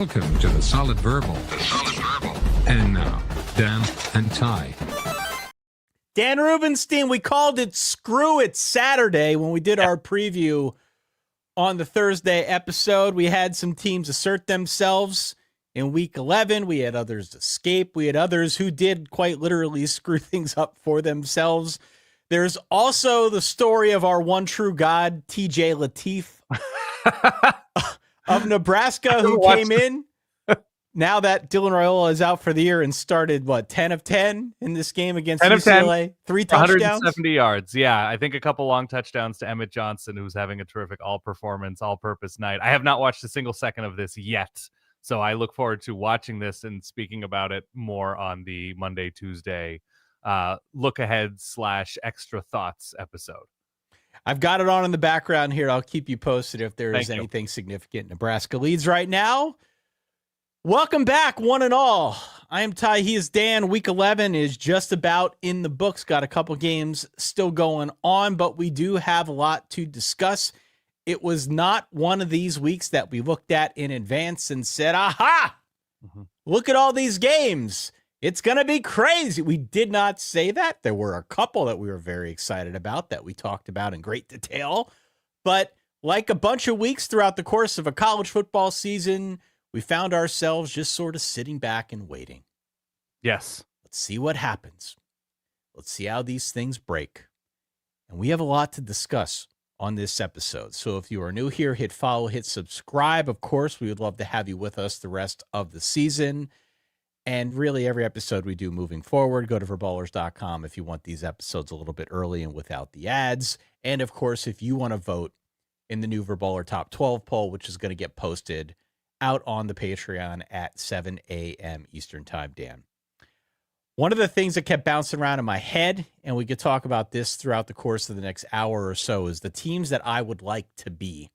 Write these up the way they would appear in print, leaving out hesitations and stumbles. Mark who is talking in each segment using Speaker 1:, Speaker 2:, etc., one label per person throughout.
Speaker 1: Welcome to the Solid Verbal. And now, Dan and Ty.
Speaker 2: Dan Rubenstein, we called it Screw It Saturday when we did our preview on the Thursday episode. We had some teams assert themselves in Week 11. We had others escape. We had others who did quite literally screw things up for themselves. There's also the story of our one true God, TJ Lateef of Nebraska, who came in now that Dylan Raiola is out for the year and started, 10 of 10 in this game against UCLA? 3 touchdowns?
Speaker 3: 170 yards. Yeah, I think a couple long touchdowns to Emmett Johnson, who's having a terrific all-performance, all-purpose night. I have not watched a single second of this yet, so I look forward to watching this and speaking about it more on the Monday, Tuesday look-ahead / extra thoughts episode.
Speaker 2: I've got it on in the background here. I'll keep you posted if there is anything significant. Nebraska leads right now. Welcome back, one and all. I am Ty. He is Dan. Week 11 is just about in the books. Got a couple games still going on, but we do have a lot to discuss. It was not one of these weeks that we looked at in advance and said, aha, look at all these games. It's going to be crazy. We did not say that. There were a couple that we were very excited about that we talked about in great detail. But like a bunch of weeks throughout the course of a college football season, we found ourselves just sort of sitting back and waiting.
Speaker 3: Yes.
Speaker 2: Let's see what happens. Let's see how these things break. And we have a lot to discuss on this episode. So if you are new here, hit follow, hit subscribe. Of course, we would love to have you with us the rest of the season. And really every episode we do moving forward. Go to verballers.com if you want these episodes a little bit early and without the ads. And of course, if you want to vote in the new Verballer Top 12 poll, which is going to get posted out on the Patreon at 7 a.m. Eastern Time, Dan. One of the things that kept bouncing around in my head, and we could talk about this throughout the course of the next hour or so, is the teams that I would like to be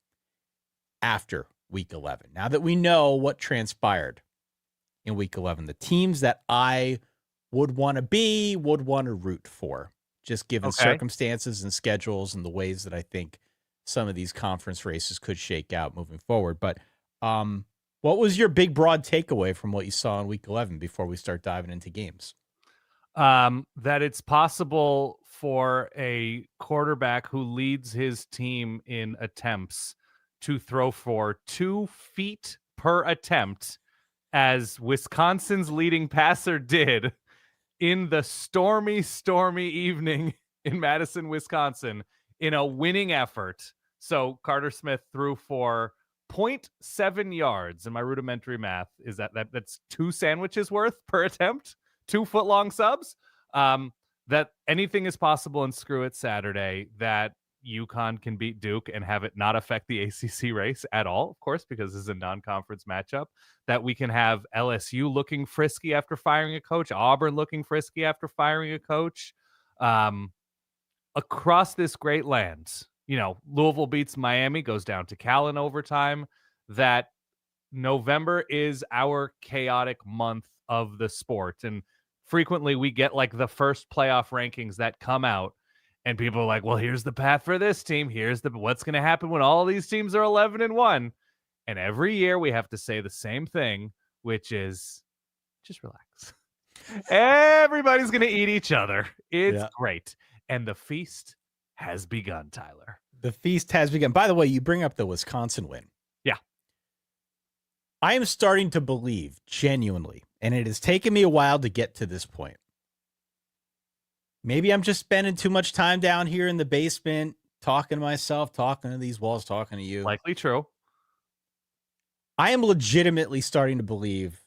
Speaker 2: after Week 11. Now that we know what transpired in Week 11, the teams that I would want to be, would want to root for, just given circumstances and schedules and the ways that I think some of these conference races could shake out moving forward. But what was your big, broad takeaway from what you saw in Week 11 before we start diving into games?
Speaker 3: That it's possible for a quarterback who leads his team in attempts to throw for 2 feet per attempt, as Wisconsin's leading passer did in the stormy evening in Madison, Wisconsin, in a winning effort. So Carter Smith threw for 0.7 yards, and my rudimentary math is that's 2 sandwiches worth per attempt, 2 foot-long subs. That anything is possible in Screw It Saturday, that UConn can beat Duke and have it not affect the ACC race at all, of course, because this is a non-conference matchup, that we can have LSU looking frisky after firing a coach, Auburn looking frisky after firing a coach. Across this great land, Louisville beats Miami, goes down to Cal in overtime, that November is our chaotic month of the sport. And frequently we get like the first playoff rankings that come out, and people are like, well, here's the path for this team. Here's what's going to happen when all these teams are 11-1. And every year we have to say the same thing, which is just relax. Everybody's going to eat each other. It's great. And the feast has begun, Tyler.
Speaker 2: The feast has begun. By the way, you bring up the Wisconsin win.
Speaker 3: Yeah.
Speaker 2: I am starting to believe genuinely, and it has taken me a while to get to this point. Maybe I'm just spending too much time down here in the basement, talking to myself, talking to these walls, talking to you.
Speaker 3: Likely true.
Speaker 2: I am legitimately starting to believe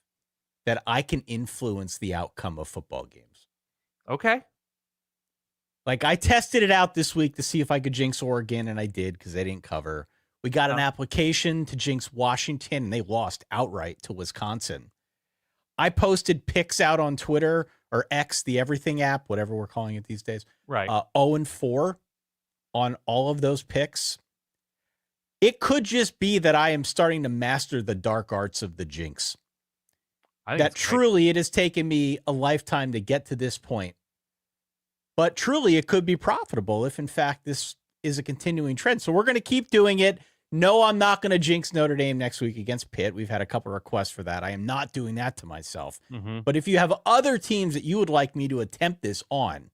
Speaker 2: that I can influence the outcome of football games.
Speaker 3: Okay.
Speaker 2: Like, I tested it out this week to see if I could jinx Oregon, and I did because they didn't cover. We got an application to jinx Washington, and they lost outright to Wisconsin. I posted picks out on Twitter, or X, the everything app, whatever we're calling it these days.
Speaker 3: Right.
Speaker 2: 0-4 on all of those picks. It could just be that I am starting to master the dark arts of the jinx. That truly it has taken me a lifetime to get to this point. But truly, it could be profitable if, in fact, this is a continuing trend. So we're going to keep doing it. No, I'm not going to jinx Notre Dame next week against Pitt. We've had a couple requests for that. I am not doing that to myself.
Speaker 3: Mm-hmm.
Speaker 2: But if you have other teams that you would like me to attempt this on,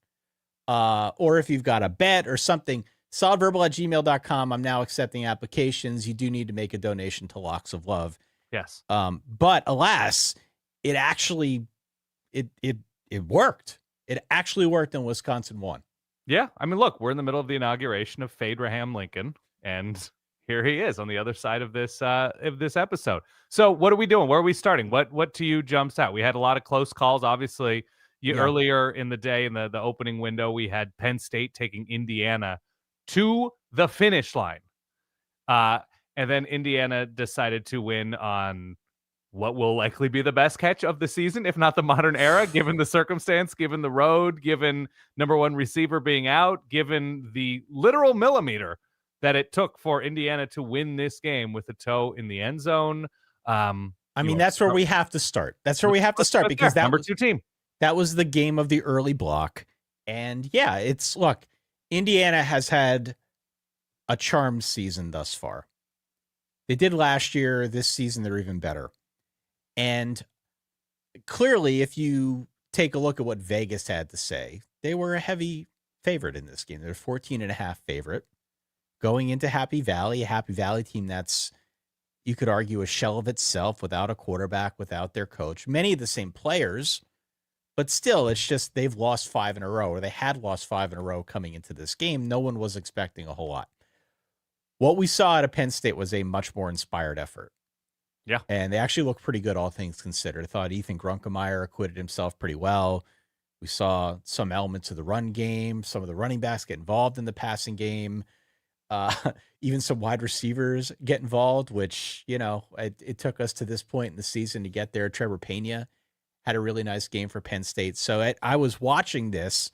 Speaker 2: or if you've got a bet or something, solidverbal@gmail.com. I'm now accepting applications. You do need to make a donation to Locks of Love.
Speaker 3: Yes.
Speaker 2: But alas, it actually, it worked. It actually worked and Wisconsin won.
Speaker 3: Yeah. I mean, look, we're in the middle of the inauguration of Fade Raham Lincoln, and here he is on the other side of this episode. So what are we doing? Where are we starting? What to you jumps out? We had a lot of close calls. Obviously, earlier in the day in the opening window, we had Penn State taking Indiana to the finish line. And then Indiana decided to win on what will likely be the best catch of the season, if not the modern era, given the circumstance, given the road, given number one receiver being out, given the literal millimeter that it took for Indiana to win this game with a toe in the end zone. I
Speaker 2: mean, that's where we have to start. That's where we have to start because that
Speaker 3: number two team.
Speaker 2: That was the game of the early block. And yeah, look, Indiana has had a charmed season thus far. They did last year. This season, they're even better. And clearly, if you take a look at what Vegas had to say, they were a heavy favorite in this game. They're 14.5 favorite. Going into Happy Valley, a Happy Valley team that's, you could argue, a shell of itself without a quarterback, without their coach. Many of the same players, but still, it's just they've lost 5 in a row, or they had lost 5 in a row coming into this game. No one was expecting a whole lot. What we saw out of Penn State was a much more inspired effort.
Speaker 3: Yeah.
Speaker 2: And they actually looked pretty good, all things considered. I thought Ethan Grunkemeyer acquitted himself pretty well. We saw some elements of the run game, some of the running backs get involved in the passing game. Even some wide receivers get involved, which, it took us to this point in the season to get there. Trevor Pena had a really nice game for Penn State. So I was watching this,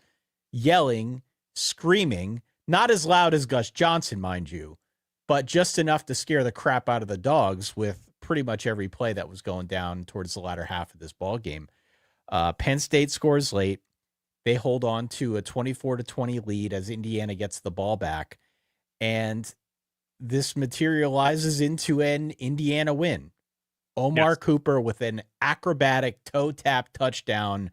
Speaker 2: yelling, screaming, not as loud as Gus Johnson, mind you, but just enough to scare the crap out of the dogs with pretty much every play that was going down towards the latter half of this ball game. Penn State scores late. They hold on to a 24-20 lead as Indiana gets the ball back. And this materializes into an Indiana win. Omar Cooper with an acrobatic toe tap touchdown.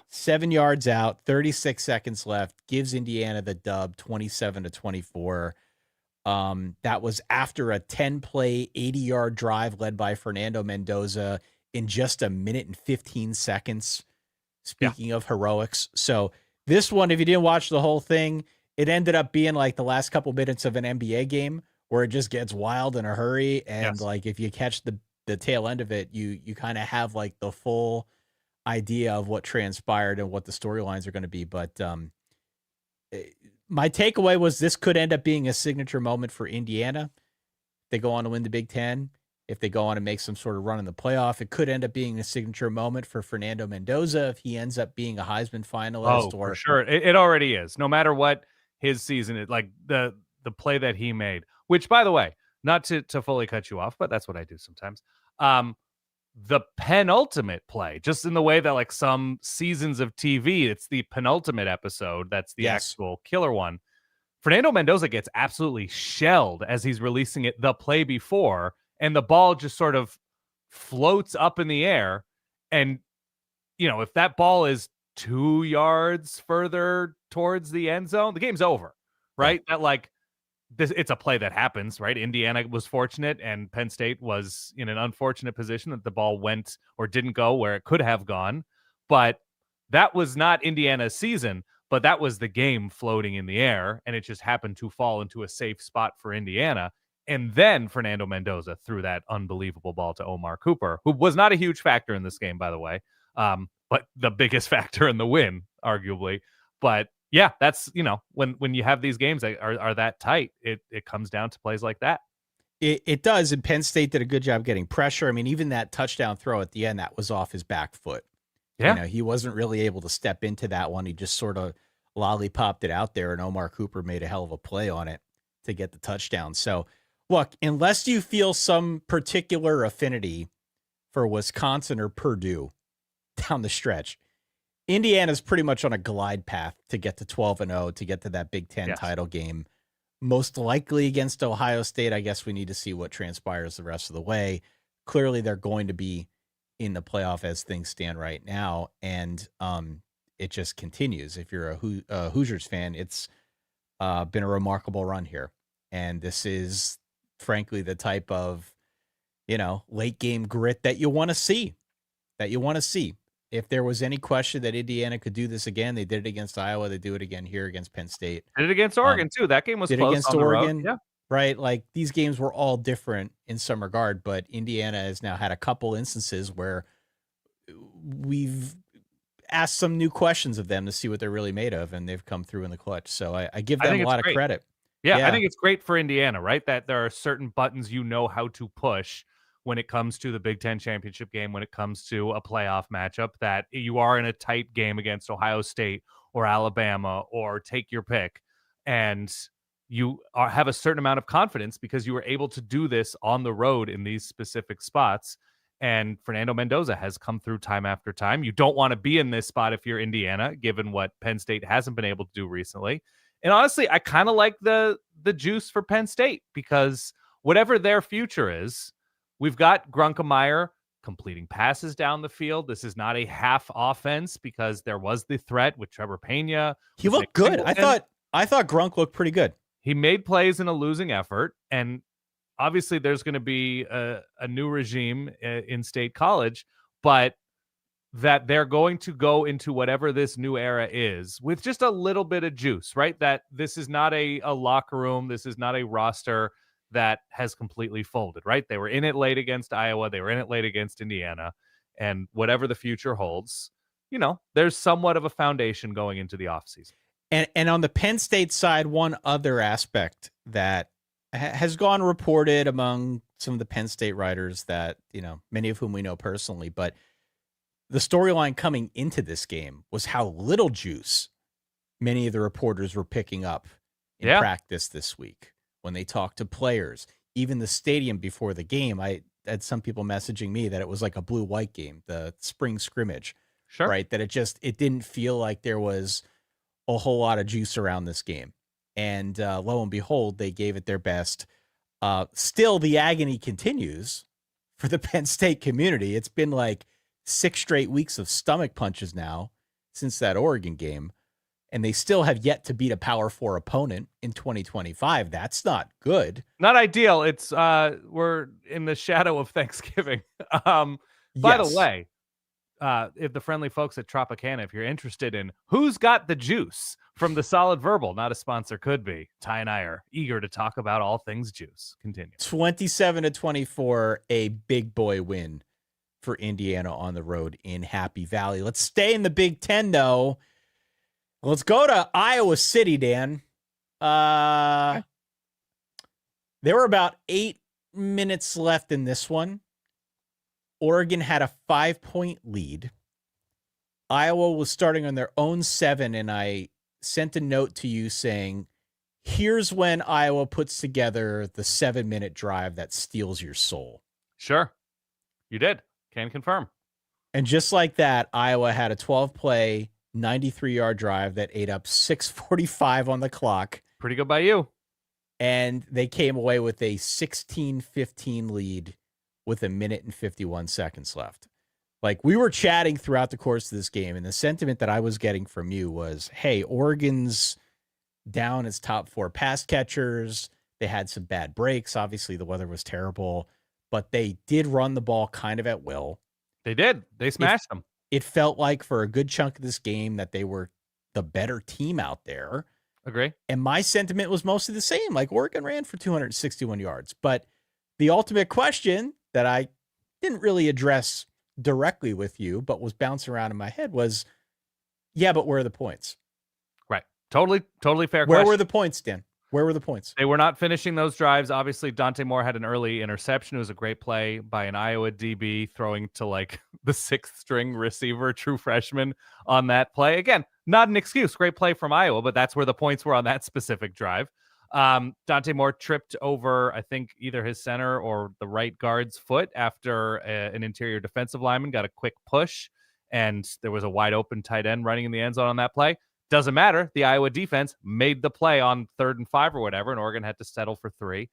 Speaker 2: 7 yards out, 36 seconds left, gives Indiana the dub, 27-24. That was after a 10-play, 80-yard drive led by Fernando Mendoza in just a minute and 15 seconds. Speaking of heroics. So this one, if you didn't watch the whole thing, it ended up being like the last couple minutes of an NBA game where it just gets wild in a hurry. And like, if you catch the tail end of it, you kind of have like the full idea of what transpired and what the storylines are going to be. But my takeaway was this could end up being a signature moment for Indiana. They go on to win the Big Ten. If they go on and make some sort of run in the playoff, it could end up being a signature moment for Fernando Mendoza if he ends up being a Heisman finalist.
Speaker 3: For sure. It already is. No matter what his season is, like the play that he made, which, by the way, not to fully cut you off, but that's what I do sometimes. The penultimate play, just in the way that like some seasons of TV, it's the penultimate episode. That's the actual killer one. Fernando Mendoza gets absolutely shelled as he's releasing it the play before, and the ball just sort of floats up in the air. And, if that ball is 2 yards further towards the end zone, the game's over, right? That like this, it's a play that happens, right? Indiana was fortunate and Penn State was in an unfortunate position that the ball went or didn't go where it could have gone. But that was not Indiana's season, but that was the game floating in the air, and it just happened to fall into a safe spot for Indiana. And then Fernando Mendoza threw that unbelievable ball to Omar Cooper, who was not a huge factor in this game, by the way, but the biggest factor in the win, arguably. But yeah, that's, when you have these games that are that tight, it comes down to plays like that.
Speaker 2: It does, and Penn State did a good job getting pressure. I mean, even that touchdown throw at the end, that was off his back foot.
Speaker 3: Yeah.
Speaker 2: He wasn't really able to step into that one. He just sort of lollipopped it out there, and Omar Cooper made a hell of a play on it to get the touchdown. So, look, unless you feel some particular affinity for Wisconsin or Purdue down the stretch, Indiana's pretty much on a glide path to get to 12-0, to get to that Big Ten title game. most likely against Ohio State. I guess we need to see what transpires the rest of the way. Clearly, they're going to be in the playoff as things stand right now, and it just continues. If you're a Hoosiers fan, it's been a remarkable run here, and this is frankly the type of late game grit that you want to see. If there was any question that Indiana could do this again, they did it against Iowa. They do it again here against Penn State.
Speaker 3: Did it against Oregon too. That game was
Speaker 2: did
Speaker 3: close
Speaker 2: against
Speaker 3: on the
Speaker 2: Oregon.
Speaker 3: road. Yeah.
Speaker 2: Right. Like these games were all different in some regard, but Indiana has now had a couple instances where we've asked some new questions of them to see what they're really made of, and they've come through in the clutch. So I give them a lot of credit.
Speaker 3: Yeah, I think it's great for Indiana, right? That there are certain buttons you know how to push when it comes to the Big Ten championship game, when it comes to a playoff matchup, that you are in a tight game against Ohio State or Alabama or take your pick, and you have a certain amount of confidence because you were able to do this on the road in these specific spots. And Fernando Mendoza has come through time after time. You don't want to be in this spot if you're Indiana, given what Penn State hasn't been able to do recently. And honestly, I kind of like the juice for Penn State because whatever their future is, we've got Grunkemeyer completing passes down the field. This is not a half offense because there was the threat with Trevor Pena.
Speaker 2: He looked good. I thought Grunk looked pretty good.
Speaker 3: He made plays in a losing effort, and obviously there's going to be a new regime in State College, but that they're going to go into whatever this new era is with just a little bit of juice, right? That this is not a locker room. This is not a roster that has completely folded, right? They were in it late against Iowa. They were in it late against Indiana. And whatever the future holds, there's somewhat of a foundation going into the offseason.
Speaker 2: And on the Penn State side, one other aspect that has gone reported among some of the Penn State writers that, many of whom we know personally, but the storyline coming into this game was how little juice many of the reporters were picking up in practice this week when they talked to players. Even the stadium before the game, I had some people messaging me that it was like a blue-white game, the spring scrimmage, right? That it didn't feel like there was a whole lot of juice around this game. And lo and behold, they gave it their best. Still, the agony continues for the Penn State community. It's been like 6 straight weeks of stomach punches now since that Oregon game, and they still have yet to beat a Power 4 opponent in 2025. That's not good.
Speaker 3: Not ideal. It's we're in the shadow of Thanksgiving. By the way, if the friendly folks at Tropicana, if you're interested in who's got the juice from the Solid Verbal, not a sponsor, could be. Ty and I are eager to talk about all things juice. Continue.
Speaker 2: 27-24, a big boy win for Indiana on the road in Happy Valley. Let's stay in the Big Ten, though. Let's go to Iowa City, Dan. There were about 8 minutes left in this one. Oregon had a 5-point lead. Iowa was starting on their own 7, and I sent a note to you saying, here's when Iowa puts together the 7-minute drive that steals your soul.
Speaker 3: Sure. You did. Can confirm.
Speaker 2: And just like that, Iowa had a 12-play, 93-yard drive that ate up 6:45 on the clock.
Speaker 3: Pretty good by you.
Speaker 2: And they came away with a 16-15 lead with 1 minute and 51 seconds left. Like, we were chatting throughout the course of this game, and the sentiment that I was getting from you was, hey, Oregon's down its top 4 pass catchers. They had some bad breaks. Obviously, the weather was terrible, but they did run the ball kind of at will.
Speaker 3: They did. They smashed them.
Speaker 2: It felt like for a good chunk of this game that they were the better team out there.
Speaker 3: Agree.
Speaker 2: And my sentiment was mostly the same. Like, Oregon ran for 261 yards. But the ultimate question that I didn't really address directly with you, but was bouncing around in my head was, yeah, but where are the points?
Speaker 3: Right. Totally fair question.
Speaker 2: Where were the points, Dan? Where were the points?
Speaker 3: They were not finishing those drives. Obviously, Dante Moore had an early interception. It was a great play by an Iowa DB throwing to like the 6th string receiver, true freshman on that play. Again, not an excuse. Great play from Iowa, but that's where the points were on that specific drive. Dante Moore tripped over, I think, either his center or the right guard's foot after an interior defensive lineman got a quick push, and there was a wide open tight end running in the end zone on that play. Doesn't matter. The Iowa defense made the play on 3rd and 5 or whatever, and Oregon had to settle for 3.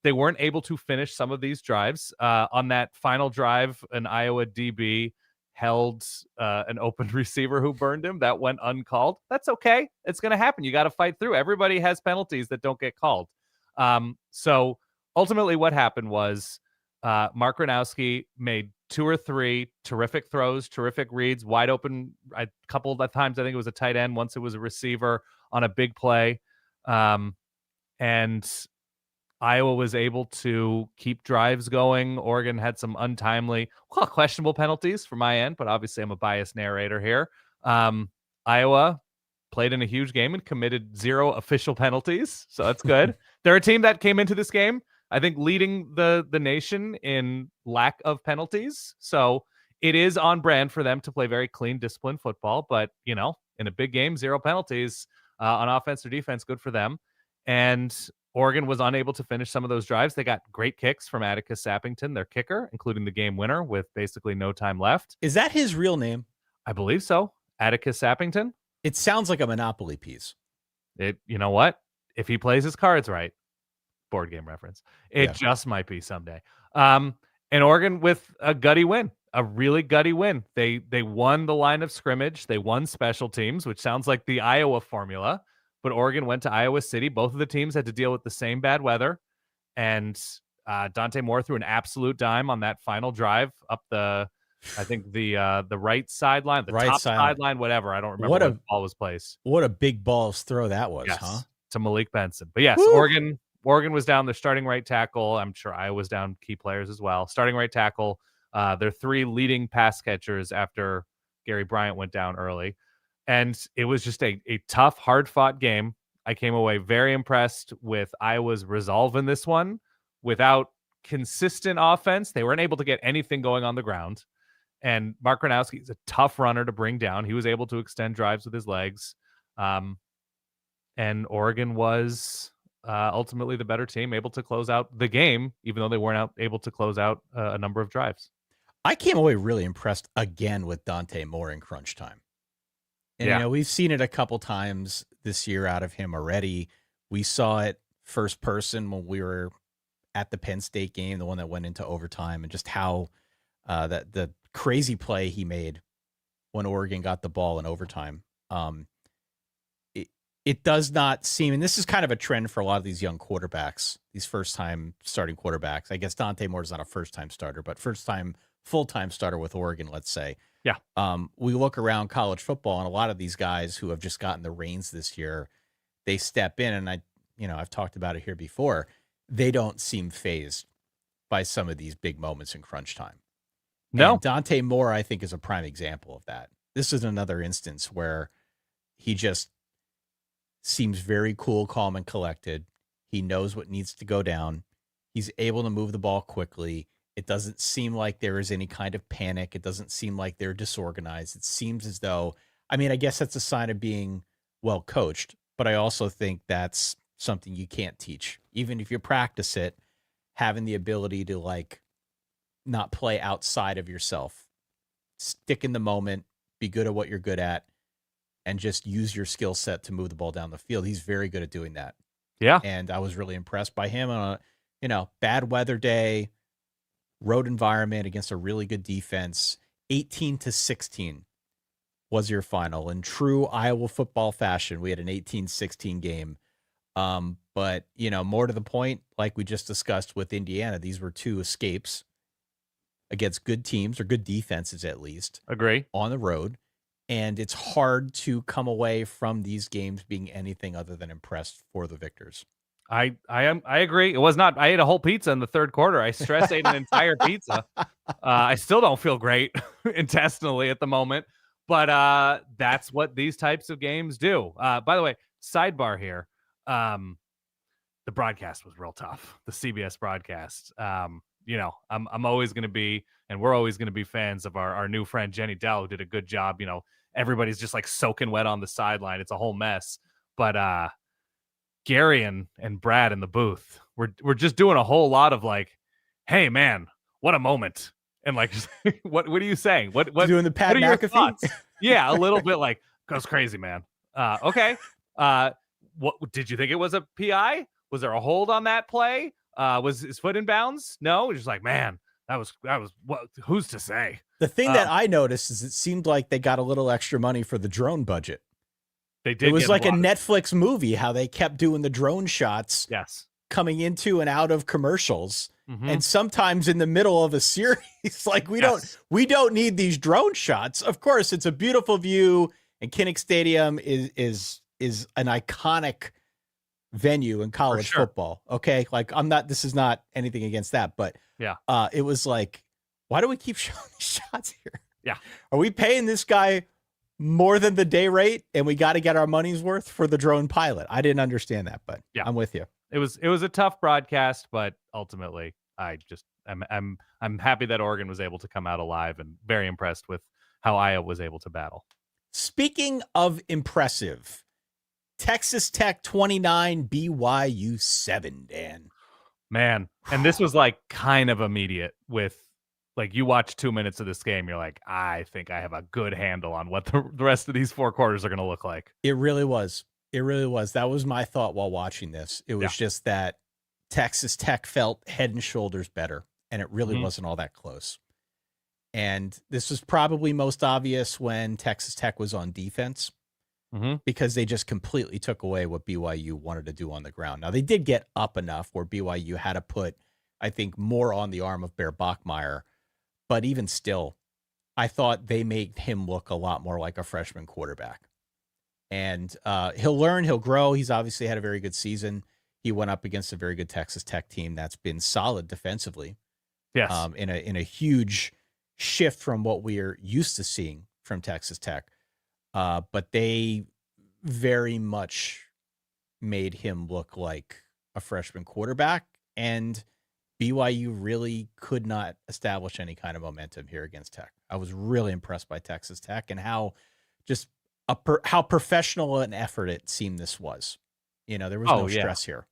Speaker 3: They weren't able to finish some of these drives. On that final drive, an Iowa DB held an open receiver who burned him. That went uncalled. That's okay. It's going to happen. You got to fight through. Everybody has penalties that don't get called. So ultimately what happened was Mark Gronowski made 2 or 3 terrific throws, terrific reads, wide open. A couple of times, I think it was a tight end. Once it was a receiver on a big play. And Iowa was able to keep drives going. Oregon had some untimely, questionable penalties from my end, but obviously I'm a biased narrator here. Iowa played in a huge game and committed 0 official penalties, so that's good. They're a team that came into this game, I think, leading the nation in lack of penalties. So it is on brand for them to play very clean, disciplined football. But, in a big game, 0 penalties on offense or defense, good for them. And Oregon was unable to finish some of those drives. They got great kicks from Atticus Sappington, their kicker, including the game winner with basically no time left.
Speaker 2: Is that his real name?
Speaker 3: I believe so. Atticus Sappington.
Speaker 2: It sounds like a Monopoly piece.
Speaker 3: You know what? If he plays his cards right, board game reference, it just might be someday. And Oregon with a gutty win, a really gutty win. They won the line of scrimmage. They won special teams, which sounds like the Iowa formula. But Oregon went to Iowa City. Both of the teams had to deal with the same bad weather. And Dante Moore threw an absolute dime on that final drive up the right sideline, the top sideline, whatever. I don't remember where the ball was placed.
Speaker 2: What a big balls throw that was, huh?
Speaker 3: To Malik Benson. But yes, Oregon was down their starting right tackle. I'm sure Iowa was down key players as well. Starting right tackle, their 3 leading pass catchers after Gary Bryant went down early. And it was just a tough, hard-fought game. I came away very impressed with Iowa's resolve in this one. Without consistent offense, they weren't able to get anything going on the ground. And Mark Gronowski is a tough runner to bring down. He was able to extend drives with his legs. And Oregon was ultimately the better team, able to close out the game, even though they weren't able to close out a number of drives.
Speaker 2: I came away really impressed again with Dante Moore in crunch time. And, we've seen it a couple times this year out of him already. We saw it first person when we were at the Penn State game, the one that went into overtime, and just how the crazy play he made when Oregon got the ball in overtime. It does not seem, and this is kind of a trend for a lot of these young quarterbacks, these first-time starting quarterbacks. I guess Dante Moore's not a first-time starter, but first-time full-time starter with Oregon, let's say.
Speaker 3: Yeah.
Speaker 2: We look around college football, and a lot of these guys who have just gotten the reins this year, they step in, and I've talked about it here before. They don't seem fazed by some of these big moments in crunch time.
Speaker 3: No.
Speaker 2: And Dante Moore, I think, is a prime example of that. This is another instance where he just seems very cool, calm, and collected. He knows what needs to go down. He's able to move the ball quickly. It doesn't seem like there is any kind of panic. It doesn't seem like they're disorganized. It seems as though, I guess that's a sign of being well coached, but I also think that's something you can't teach. Even if you practice it, having the ability to not play outside of yourself, stick in the moment, be good at what you're good at, and just use your skill set to move the ball down the field. He's very good at doing that.
Speaker 3: Yeah.
Speaker 2: And I was really impressed by him on a, bad weather day, road environment against a really good defense. 18-16 was your final. In true Iowa football fashion, we had an 18-16 game. But, more to the point, like we just discussed with Indiana, these were 2 escapes against good teams, or good defenses at least.
Speaker 3: Agree.
Speaker 2: On the road. And it's hard to come away from these games being anything other than impressed for the victors.
Speaker 3: I agree. It was not. I ate a whole pizza in the third quarter. I stress ate an entire pizza. I still don't feel great intestinally at the moment, but that's what these types of games do. By the way, sidebar here. The broadcast was real tough. The CBS broadcast. I'm always going to be, and we're always going to be fans of our new friend Jenny Dell, who did a good job. Everybody's just soaking wet on the sideline. It's a whole mess. But Gary and Brad in the booth, we're just doing a whole lot of hey man, what a moment. And what are you saying? What
Speaker 2: doing the Pat
Speaker 3: what are your
Speaker 2: McAfee?
Speaker 3: thoughts? Yeah, a little bit Goes crazy, man. Okay. What did you think it was a PI? Was there a hold on that play? Was his foot in bounds? No. Just like, man, that was what? Who's to say?
Speaker 2: The thing that I noticed is it seemed like they got a little extra money for the drone budget.
Speaker 3: They did.
Speaker 2: It was like a Netflix movie, how they kept doing the drone shots.
Speaker 3: Yes.
Speaker 2: Coming into and out of commercials. And sometimes in the middle of a series, like we don't need these drone shots. Of course, it's a beautiful view, and Kinnick Stadium is an iconic venue in college football. Okay, like this is not anything against that, but it was like, why do we keep showing these shots here?
Speaker 3: Yeah,
Speaker 2: are we paying this guy more than the day rate, and we got to get our money's worth for the drone pilot? I didn't understand that, but I'm with you.
Speaker 3: It was a tough broadcast, but ultimately, I'm happy that Oregon was able to come out alive, and very impressed with how Iowa was able to battle.
Speaker 2: Speaking of impressive, Texas Tech 29, BYU 7, Dan.
Speaker 3: Man, and this was like kind of immediate with, like, you watch 2 minutes of this game, you're like, I think I have a good handle on what the rest of these 4 quarters are going to look like.
Speaker 2: It really was. It really was. That was my thought while watching this. It was just that Texas Tech felt head and shoulders better, and it really wasn't all that close. And this was probably most obvious when Texas Tech was on defense, because they just completely took away what BYU wanted to do on the ground. Now, they did get up enough where BYU had to put, I think, more on the arm of Bear Bachmeier. But even still, I thought they made him look a lot more like a freshman quarterback. And he'll learn, he'll grow. He's obviously had a very good season. He went up against a very good Texas Tech team that's been solid defensively.
Speaker 3: Yes.
Speaker 2: In a huge shift from what we are used to seeing from Texas Tech. But they very much made him look like a freshman quarterback, and BYU really could not establish any kind of momentum here against Tech. I was really impressed by Texas Tech and how just how professional an effort it seemed this was. You know, there was no stress here.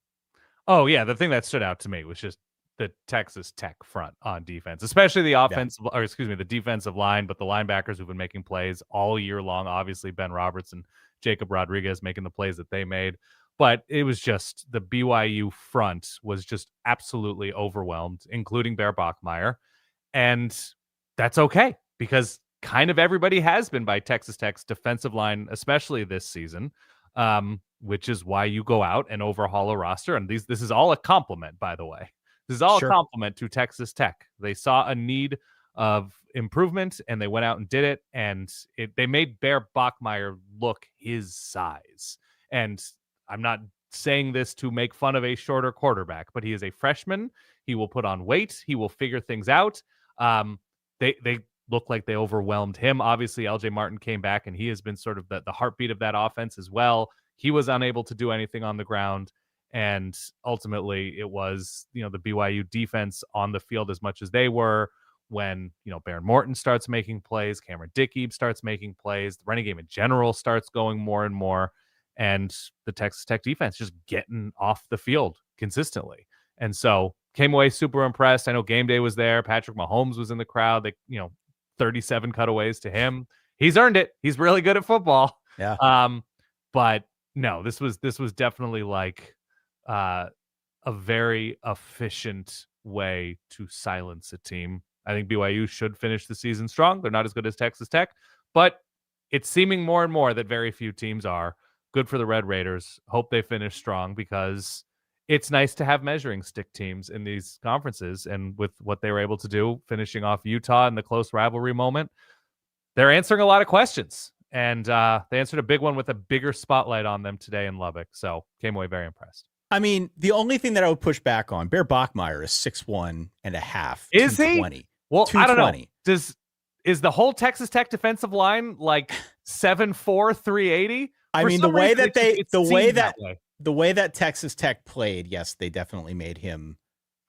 Speaker 3: Oh, yeah. The thing that stood out to me was just the Texas Tech front on defense, especially the offensive, or excuse me, the defensive line, but the linebackers who've been making plays all year long. Obviously, Ben Roberts and Jacob Rodriguez making the plays that they made. But it was just the BYU front was just absolutely overwhelmed, including Bear Bachmeier. And that's okay, because kind of everybody has been by Texas Tech's defensive line, especially this season, which is why you go out and overhaul a roster. And this is all a compliment, by the way. This is all a compliment to Texas Tech. They saw a need of improvement, and they went out and did it. And they made Bear Bachmeier look his size. And I'm not saying this to make fun of a shorter quarterback, but he is a freshman. He will put on weight. He will figure things out. They look like they overwhelmed him. Obviously, LJ Martin came back, and he has been sort of the heartbeat of that offense as well. He was unable to do anything on the ground. And ultimately, it was, the BYU defense on the field as much as they were when, Baron Morton starts making plays, Cameron Dickey starts making plays, the running game in general starts going more and more, and the Texas Tech defense just getting off the field consistently. And so came away super impressed. I know game day was there. Patrick Mahomes was in the crowd. They, 37 cutaways to him. He's earned it. He's really good at football.
Speaker 2: Yeah.
Speaker 3: But no, this was definitely like a very efficient way to silence a team. I think BYU should finish the season strong. They're not as good as Texas Tech, but it's seeming more and more that very few teams are. Good for the Red Raiders. Hope they finish strong, because it's nice to have measuring stick teams in these conferences. And with what they were able to do, finishing off Utah in the close rivalry moment, they're answering a lot of questions. And they answered a big one with a bigger spotlight on them today in Lubbock. So came away very impressed.
Speaker 2: I mean, the only thing that I would push back on, Bear Bachmeier is 6'1 and a half.
Speaker 3: Is
Speaker 2: 220.
Speaker 3: He? Well, I don't know. Is the whole Texas Tech defensive line like 7'4", 380?
Speaker 2: I mean, the way that Texas Tech played, yes, they definitely made him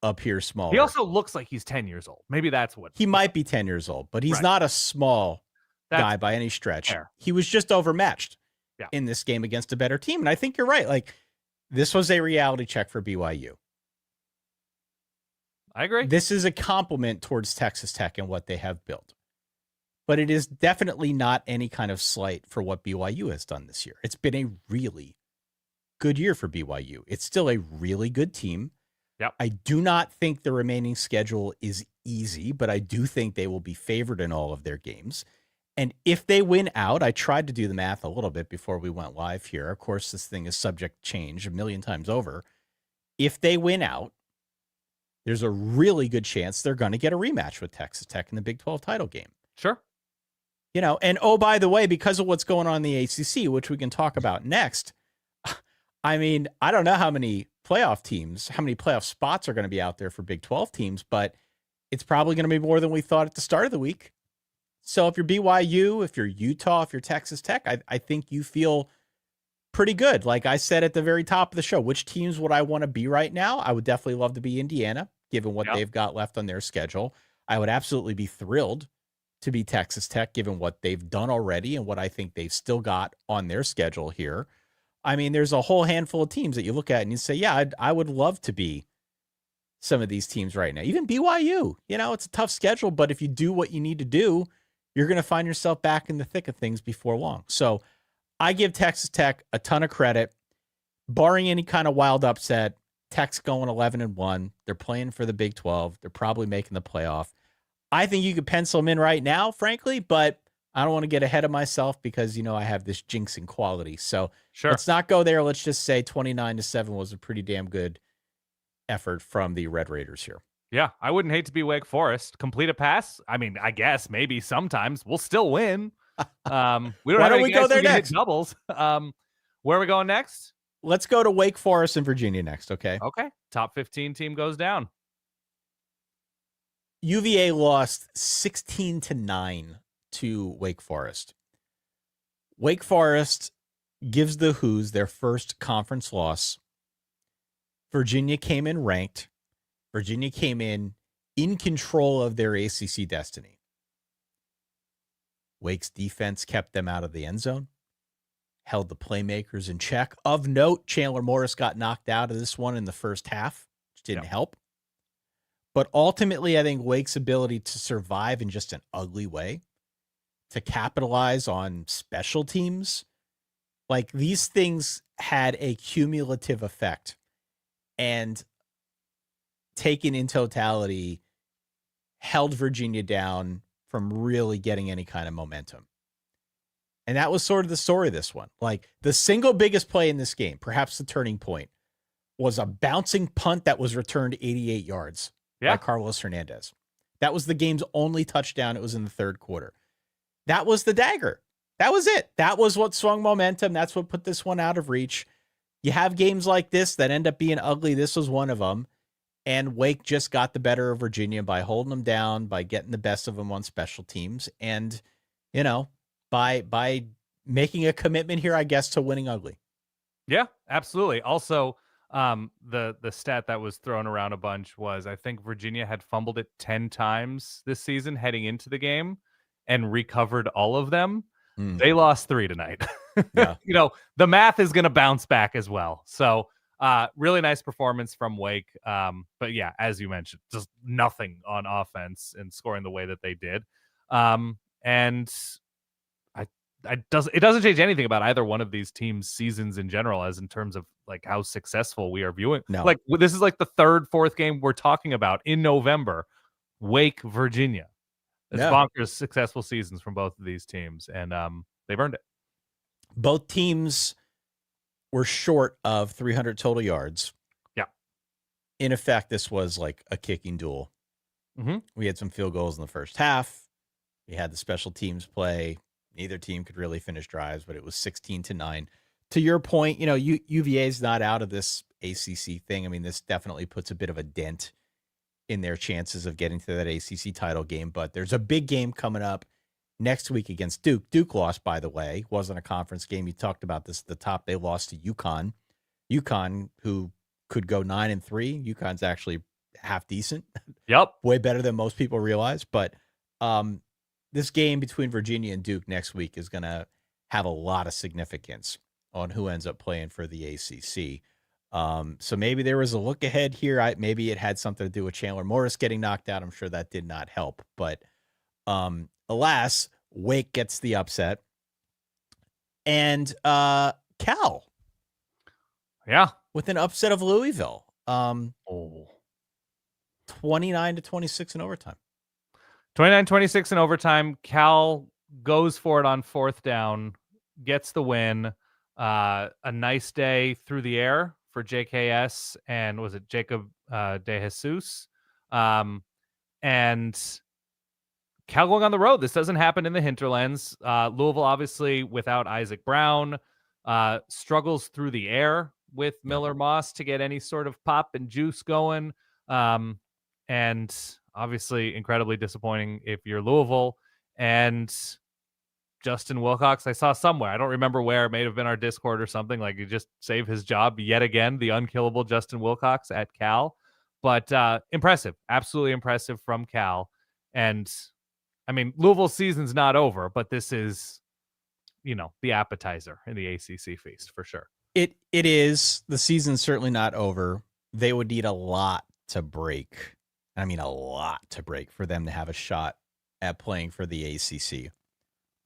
Speaker 2: appear smaller.
Speaker 3: He also looks like he's 10 years old. Maybe that's what
Speaker 2: he might be 10 years old, but he's not a small guy by any stretch.
Speaker 3: Fair.
Speaker 2: He was just overmatched in this game against a better team. And I think you're right. Like, this was a reality check for BYU.
Speaker 3: I agree.
Speaker 2: This is a compliment towards Texas Tech and what they have built. but it is definitely not any kind of slight for what BYU has done this year. It's been a really good year for BYU. It's still a really good team.
Speaker 3: Yep.
Speaker 2: I do not think the remaining schedule is easy, but I do think they will be favored in all of their games. And if they win out, I tried to do the math a little bit before we went live here. Of course, this thing is subject to change a million times over. If they win out, there's a really good chance they're going to get a rematch with Texas Tech in the Big 12 title game.
Speaker 3: Sure.
Speaker 2: And oh, by the way, because of what's going on in the ACC, which we can talk about next, I mean, I don't know how many playoff spots are going to be out there for Big 12 teams, but it's probably going to be more than we thought at the start of the week. So if you're BYU, if you're Utah, if you're Texas Tech, I think you feel pretty good. Like I said at the very top of the show, which teams would I want to be right now? I would definitely love to be Indiana, given what they've got left on their schedule. I would absolutely be thrilled to be Texas Tech, given what they've done already and what I think they've still got on their schedule here. I mean, there's a whole handful of teams that you look at and you say, yeah, I would love to be some of these teams right now. Even BYU, it's a tough schedule, but if you do what you need to do, you're going to find yourself back in the thick of things before long. So I give Texas Tech a ton of credit. Barring any kind of wild upset, Tech's going 11-1. They're playing for the Big 12. They're probably making the playoff. I think you could pencil them in right now, frankly, but I don't want to get ahead of myself because, I have this jinxing quality. So Let's not go there. Let's just say 29-7 was a pretty damn good effort from the Red Raiders here.
Speaker 3: Yeah, I wouldn't hate to be Wake Forest. Complete a pass? I mean, I guess maybe sometimes we'll still win. We don't
Speaker 2: Why don't we go there next?
Speaker 3: Doubles. Where are we going next?
Speaker 2: Let's go to Wake Forest and Virginia next, okay?
Speaker 3: Okay. Top 15 team goes down.
Speaker 2: UVA lost 16-9 to Wake Forest. Wake Forest gives the Hoos their first conference loss. Virginia came in ranked. Virginia came in control of their ACC destiny. Wake's defense kept them out of the end zone, held the playmakers in check. Of note, Chandler Morris got knocked out of this one in the first half, which didn't help. But ultimately, I think Wake's ability to survive in just an ugly way, to capitalize on special teams, like these things had a cumulative effect. And taken in totality, held Virginia down from really getting any kind of momentum. And that was sort of the story of this one. Like the single biggest play in this game, perhaps the turning point, was a bouncing punt that was returned 88 yards by Carlos Hernandez. That was the game's only touchdown. It was in the third quarter. That was the dagger. That was it. That was what swung momentum. That's what put this one out of reach. You have games like this that end up being ugly. This was one of them. And Wake just got the better of Virginia by holding them down, by getting the best of them on special teams. And, by making a commitment here, I guess, to winning ugly.
Speaker 3: Yeah, absolutely. Also, the stat that was thrown around a bunch was I think Virginia had fumbled it 10 times this season heading into the game and recovered all of them. They lost 3 tonight.
Speaker 2: Yeah.
Speaker 3: The math is going to bounce back as well. So really nice performance from Wake. But yeah, as you mentioned, just nothing on offense and scoring the way that they did. And it doesn't change anything about either one of these teams' seasons in general, as in terms of like how successful we are viewing.
Speaker 2: No.
Speaker 3: Like this is like the third, fourth game we're talking about in November. Wake, Virginia. It's bonkers successful seasons from both of these teams, and they've earned it.
Speaker 2: Both teams were short of 300 total yards.
Speaker 3: Yeah.
Speaker 2: In effect, this was like a kicking duel.
Speaker 3: Mm-hmm.
Speaker 2: We had some field goals in the first half. We had the special teams play. Neither team could really finish drives, but it was 16-9. To your point, UVA is not out of this ACC thing. I mean, this definitely puts a bit of a dent in their chances of getting to that ACC title game. But there's a big game coming up next week against Duke. Duke lost, by the way. Wasn't a conference game. You talked about this at the top. They lost to UConn. UConn, who could go 9-3. UConn's actually half decent.
Speaker 3: Yep.
Speaker 2: Way better than most people realize. But this game between Virginia and Duke next week is going to have a lot of significance on who ends up playing for the ACC. So maybe there was a look ahead here. Maybe it had something to do with Chandler Morris getting knocked out. I'm sure that did not help. But alas, Wake gets the upset. And Cal.
Speaker 3: Yeah.
Speaker 2: With an upset of Louisville. 29-26 in overtime.
Speaker 3: 29-26 in overtime. Cal goes for it on fourth down, gets the win. A nice day through the air for JKS and was it Jacob De Jesus? And Cal going on the road. This doesn't happen in the hinterlands. Louisville, obviously, without Isaac Brown, struggles through the air with Miller Moss to get any sort of pop and juice going. And obviously incredibly disappointing if you're Louisville. And Justin Wilcox, I saw somewhere, I don't remember where, it may have been our Discord or something, like he just saved his job yet again, the unkillable Justin Wilcox at Cal. But impressive, absolutely impressive from Cal. And I mean, Louisville's season's not over, but this is, the appetizer in the ACC feast for sure.
Speaker 2: It is. The season's certainly not over. They would need a lot to break. I mean, a lot to break for them to have a shot at playing for the ACC.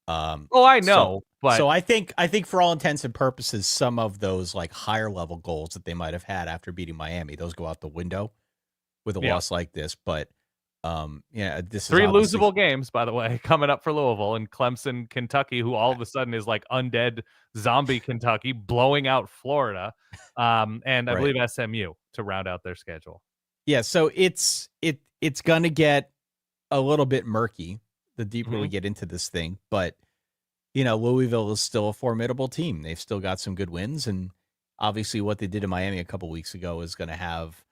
Speaker 3: I know, but
Speaker 2: so I think for all intents and purposes, some of those like higher level goals that they might have had after beating Miami, those go out the window with a loss like this. But this
Speaker 3: 3
Speaker 2: is
Speaker 3: losable games, by the way, coming up for Louisville and Clemson, Kentucky, who all of a sudden is like undead zombie Kentucky blowing out Florida, and I believe SMU to round out their schedule.
Speaker 2: Yeah, so it's gonna get a little bit murky the deeper we get into this thing, but Louisville is still a formidable team. They've still got some good wins, and obviously what they did in Miami a couple weeks ago is going to have,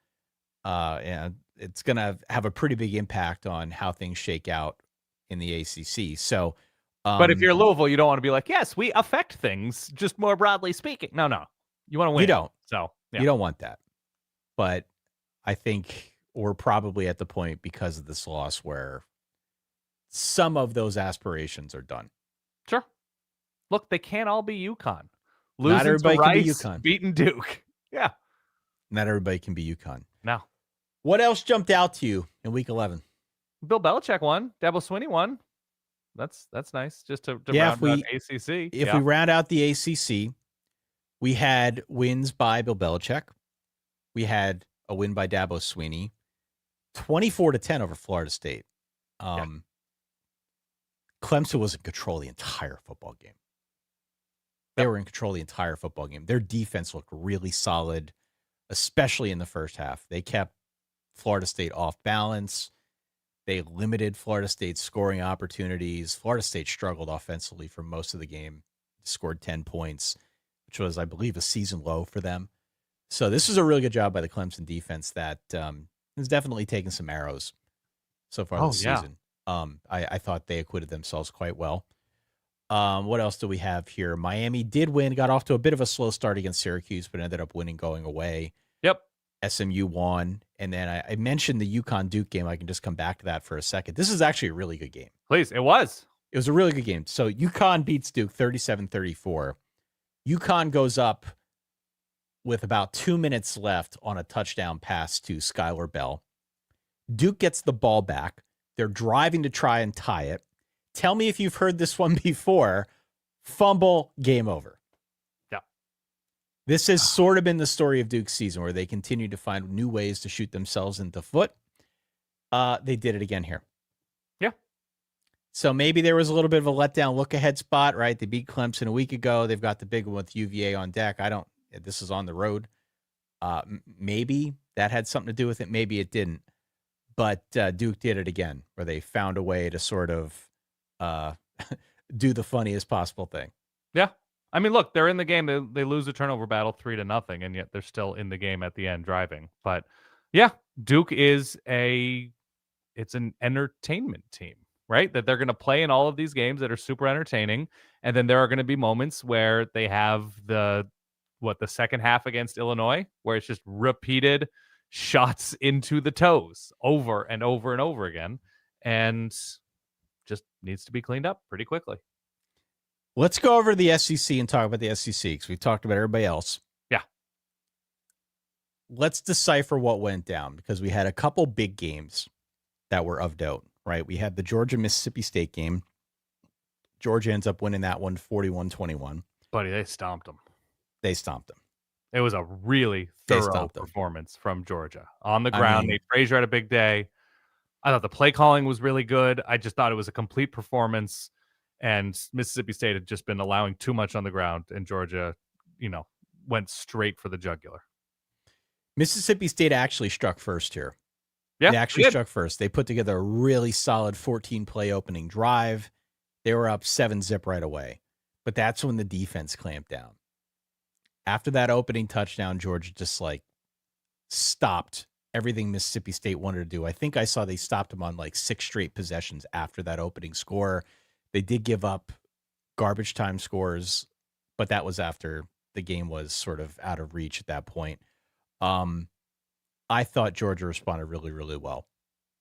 Speaker 2: it's going to have a pretty big impact on how things shake out in the ACC. So,
Speaker 3: but if you're Louisville, you don't want to be like, yes, we affect things, just more broadly speaking. No, you want to win.
Speaker 2: You don't.
Speaker 3: So
Speaker 2: you don't want that. But I think we're probably at the point because of this loss where some of those aspirations are done.
Speaker 3: Sure. Look, they can't all be UConn.
Speaker 2: Not everybody
Speaker 3: can
Speaker 2: be UConn.
Speaker 3: Beating Duke. Yeah.
Speaker 2: Not everybody can be UConn.
Speaker 3: No.
Speaker 2: What else jumped out to you in week 11?
Speaker 3: Bill Belichick won. Dabo Swinney won. That's nice. Just to round out ACC.
Speaker 2: If we round out the ACC, we had wins by Bill Belichick. We had a win by Dabo Swinney. 24-10 over Florida State. Clemson was in control of the entire football game. They were in control of the entire football game. Their defense looked really solid, especially in the first half. They kept Florida State off balance. They limited Florida State's scoring opportunities. Florida State struggled offensively for most of the game, scored 10 points, which was, I believe, a season low for them. So this is a really good job by the Clemson defense that has definitely taken some arrows so far this season. I thought they acquitted themselves quite well. What else do we have here? Miami did win, got off to a bit of a slow start against Syracuse, but ended up winning going away.
Speaker 3: Yep.
Speaker 2: SMU won. And then I mentioned the UConn-Duke game. I can just come back to that for a second. This is actually a really good game.
Speaker 3: Please, it was.
Speaker 2: It was a really good game. So UConn beats Duke 37-34. UConn goes up with about 2 minutes left on a touchdown pass to Skylar Bell. Duke gets the ball back. They're driving to try and tie it. Tell me if you've heard this one before. Fumble, game over.
Speaker 3: Yeah.
Speaker 2: This has sort of been the story of Duke's season, where they continue to find new ways to shoot themselves in the foot. They did it again here.
Speaker 3: Yeah.
Speaker 2: So maybe there was a little bit of a letdown look-ahead spot, right? They beat Clemson a week ago. They've got the big one with UVA on deck. This is on the road. Maybe that had something to do with it. Maybe it didn't. But Duke did it again, where they found a way to sort of do the funniest possible thing.
Speaker 3: Yeah. I mean, look, they're in the game. They lose a turnover battle 3-0, and yet they're still in the game at the end driving. But yeah, Duke is it's an entertainment team, right? That they're going to play in all of these games that are super entertaining. And then there are going to be moments where they have the second half against Illinois, where it's just repeated shots into the toes over and over and over again, and just needs to be cleaned up pretty quickly.
Speaker 2: Let's go over to the SEC and talk about the SEC, because we've talked about everybody else.
Speaker 3: Yeah.
Speaker 2: Let's decipher what went down, because we had a couple big games that were of note, right? We had the Georgia-Mississippi State game. Georgia ends up winning that one 41-21.
Speaker 3: Buddy, they stomped them.
Speaker 2: They stomped them.
Speaker 3: It was a really thorough performance from Georgia. On the ground, Nate Frazier had a big day. I thought the play calling was really good. I just thought it was a complete performance. And Mississippi State had just been allowing too much on the ground, and Georgia, went straight for the jugular.
Speaker 2: Mississippi State actually struck first here.
Speaker 3: Yeah,
Speaker 2: they actually struck first. They put together a really solid 14-play opening drive. They were up 7-zip right away. But that's when the defense clamped down. After that opening touchdown, Georgia just stopped everything Mississippi State wanted to do. I think I saw they stopped them on 6 straight possessions after that opening score. They did give up garbage time scores, but that was after the game was sort of out of reach at that point. I thought Georgia responded really, really well.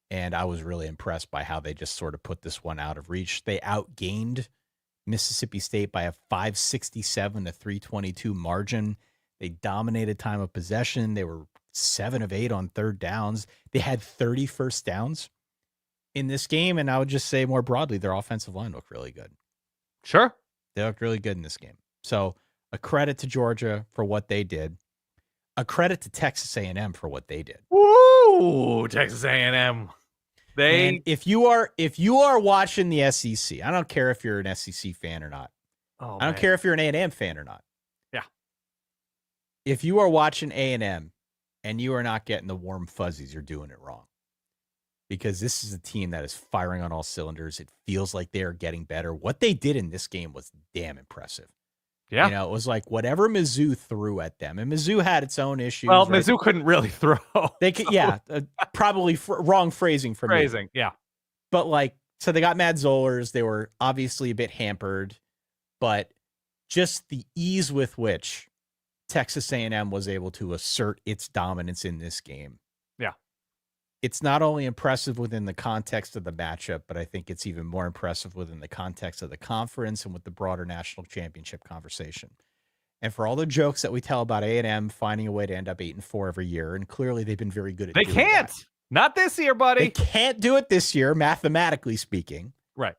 Speaker 2: And I was really impressed by how they just sort of put this one out of reach. They outgained Mississippi State by a 567-322 margin. They dominated time of possession. They were 7 of 8 on third downs. They had 30 first downs in this game. And I would just say more broadly, their offensive line looked really good.
Speaker 3: Sure.
Speaker 2: They looked really good in this game. So a credit to Georgia for what they did. A credit to Texas A&M for what they did.
Speaker 3: Woo! Texas A&M.
Speaker 2: And if you are watching the SEC, I don't care if you're an SEC fan or not. I don't care if you're an A&M fan or not.
Speaker 3: Yeah.
Speaker 2: If you are watching A&M and you are not getting the warm fuzzies, you're doing it wrong. Because this is a team that is firing on all cylinders. It feels like they are getting better. What they did in this game was damn impressive.
Speaker 3: Yeah.
Speaker 2: It was like whatever Mizzou threw at them. And Mizzou had its own issues.
Speaker 3: Well, right? Mizzou couldn't really throw.
Speaker 2: They could, probably wrong phrasing for me.
Speaker 3: Yeah.
Speaker 2: But so they got Mad Zollers. They were obviously a bit hampered, but just the ease with which Texas A&M was able to assert its dominance in this game.
Speaker 3: Yeah.
Speaker 2: It's not only impressive within the context of the matchup, but I think it's even more impressive within the context of the conference and with the broader national championship conversation. And for all the jokes that we tell about A&M finding a way to end up 8-4 every year, and clearly they've been very good at doing that.
Speaker 3: They can't. Not this year, buddy.
Speaker 2: They can't do it this year, mathematically speaking.
Speaker 3: Right.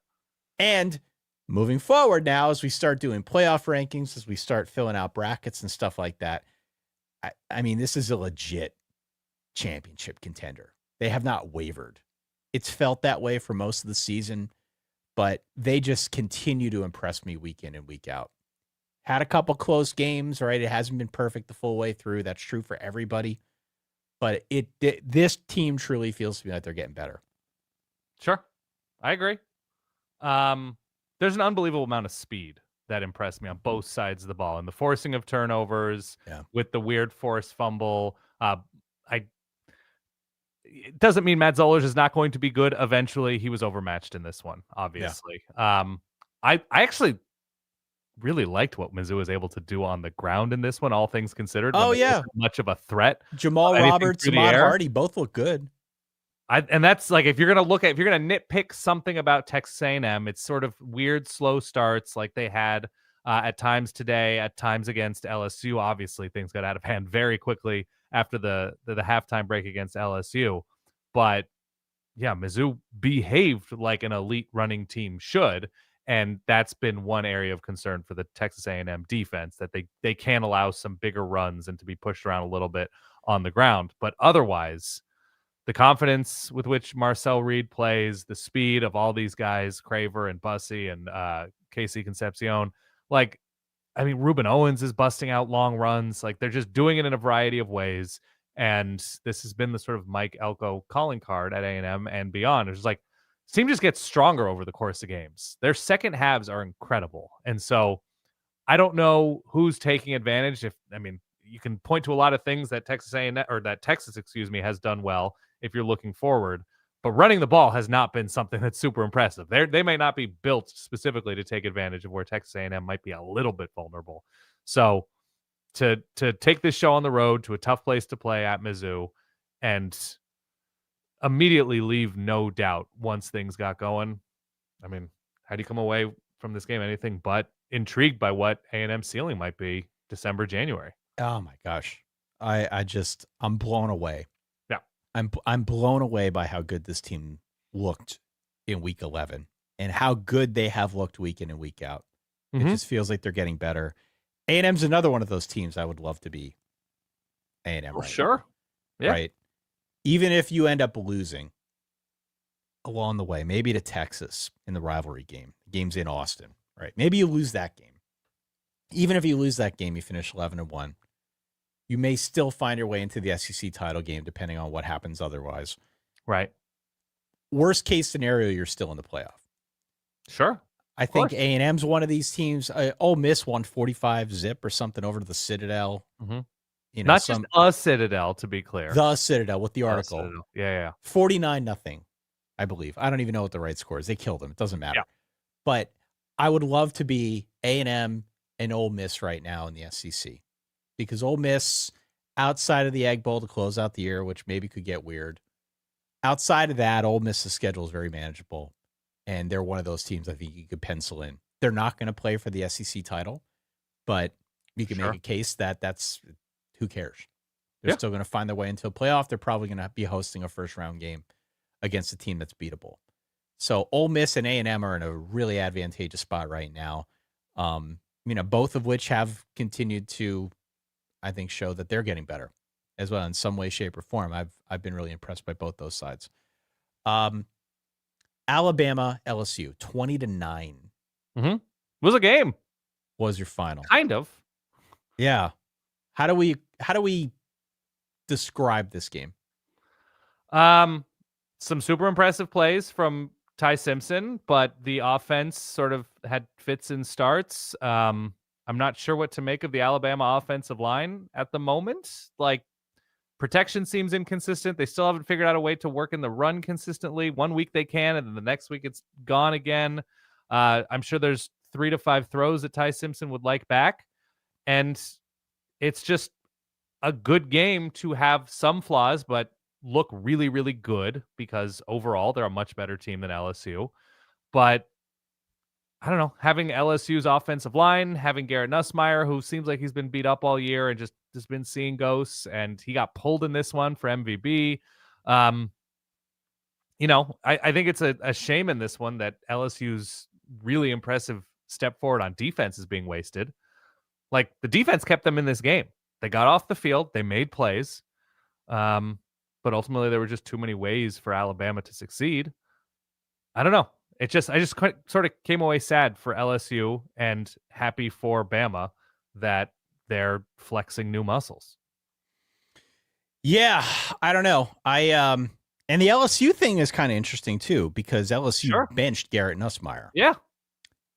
Speaker 2: And moving forward now, as we start doing playoff rankings, as we start filling out brackets and stuff like that, I mean, this is a legit championship contender. They have not wavered. It's felt that way for most of the season, but they just continue to impress me week in and week out. Had a couple close games, right? It hasn't been perfect the full way through. That's true for everybody. But this team truly feels to me like they're getting better.
Speaker 3: Sure. I agree. There's an unbelievable amount of speed that impressed me on both sides of the ball. And the forcing of turnovers with the weird forced fumble. It doesn't mean Matt Zollers is not going to be good eventually. He was overmatched in this one, obviously. Yeah. I actually really liked what Mizzou was able to do on the ground in this one, all things considered.
Speaker 2: Oh, yeah.
Speaker 3: Much of a threat.
Speaker 2: Jamal Roberts, Ahmad Hardy, both look good.
Speaker 3: And that's if you're going to nitpick something about Texas A&M, it's sort of weird, slow starts like they had at times today, at times against LSU. Obviously, things got out of hand very quickly after the halftime break against LSU. But yeah, Mizzou behaved like an elite running team should. And that's been one area of concern for the Texas A&M defense, that they can allow some bigger runs and to be pushed around a little bit on the ground. But otherwise, the confidence with which Marcel Reed plays, the speed of all these guys, Craver and Bussy and Casey Concepcion, Ruben Owens is busting out long runs. They're just doing it in a variety of ways. And this has been the sort of Mike Elko calling card at A&M and beyond. It's just this team just gets stronger over the course of games. Their second halves are incredible. And so I don't know who's taking advantage. You can point to a lot of things that Texas has done well if you're looking forward. But running the ball has not been something that's super impressive. They may not be built specifically to take advantage of where Texas A&M might be a little bit vulnerable. So to take this show on the road to a tough place to play at Mizzou and immediately leave no doubt once things got going. How do you come away from this game anything but intrigued by what A&M's ceiling might be December, January?
Speaker 2: Oh my gosh. I'm blown away.
Speaker 3: Yeah.
Speaker 2: I'm blown away by how good this team looked in week 11. and how good they have looked week in and week out. It
Speaker 3: Mhm.
Speaker 2: just feels like they're getting better. A&M's another one of those teams I would love to be A&M
Speaker 3: Well,
Speaker 2: right
Speaker 3: sure.
Speaker 2: now,
Speaker 3: Yeah.
Speaker 2: right? Even if you end up losing along the way, maybe to Texas in the rivalry game. The game's in Austin, right? Maybe you lose that game. Even if you lose that game, you finish 11-1. You may still find your way into the SEC title game, depending on what happens otherwise.
Speaker 3: Right.
Speaker 2: Worst case scenario, you're still in the playoff.
Speaker 3: Sure.
Speaker 2: I think A&M's one of these teams. Ole Miss won 45-0 or something over to the Citadel.
Speaker 3: Mhm.
Speaker 2: You know,
Speaker 3: Not just a Citadel, to be clear.
Speaker 2: the Citadel with the
Speaker 3: The
Speaker 2: article.
Speaker 3: Citadel. Yeah.
Speaker 2: 49-0, I believe. I don't even know what the right score is. They killed them. It doesn't matter.
Speaker 3: Yeah.
Speaker 2: But I would love to be A&M and Ole Miss right now in the SEC, because Ole Miss, outside of the Egg Bowl to close out the year, which maybe could get weird, outside of that, Ole Miss's schedule is very manageable, and they're one of those teams I think you could pencil in. They're not going to play for the SEC title, but you can make a case that that's who cares. They're still going to find their way into a playoff. They're probably going to be hosting a first-round game against a team that's beatable. So Ole Miss and A&M are in a really advantageous spot right now. Both of which have continued to, I think, show that they're getting better as well in some way, shape, or form. I've been really impressed by both those sides. Alabama, LSU, 20-9
Speaker 3: It was a game.
Speaker 2: was your final.
Speaker 3: Kind of.
Speaker 2: Yeah. How do we describe this game?
Speaker 3: Some super impressive plays from Ty Simpson, but the offense sort of had fits and starts. I'm not sure what to make of the Alabama offensive line at the moment. Like, protection seems inconsistent. They still haven't figured out a way to work in the run consistently. One week they can, and then the next week it's gone again. I'm sure there's 3 to 5 throws that Ty Simpson would like back. And it's just a good game to have some flaws, but look really, really good, because overall they're a much better team than LSU. But I don't know, having LSU's offensive line, having Garrett Nussmeier, who seems like he's been beat up all year and just been seeing ghosts, and he got pulled in this one for MVB. I think it's a shame in this one that LSU's really impressive step forward on defense is being wasted. Like, the defense kept them in this game. They got off the field, they made plays, but ultimately there were just too many ways for Alabama to succeed. I don't know. I just sort of came away sad for LSU and happy for Bama that they're flexing new muscles.
Speaker 2: Yeah, I don't know. And the LSU thing is kind of interesting too, because LSU benched Garrett Nussmeier.
Speaker 3: Yeah.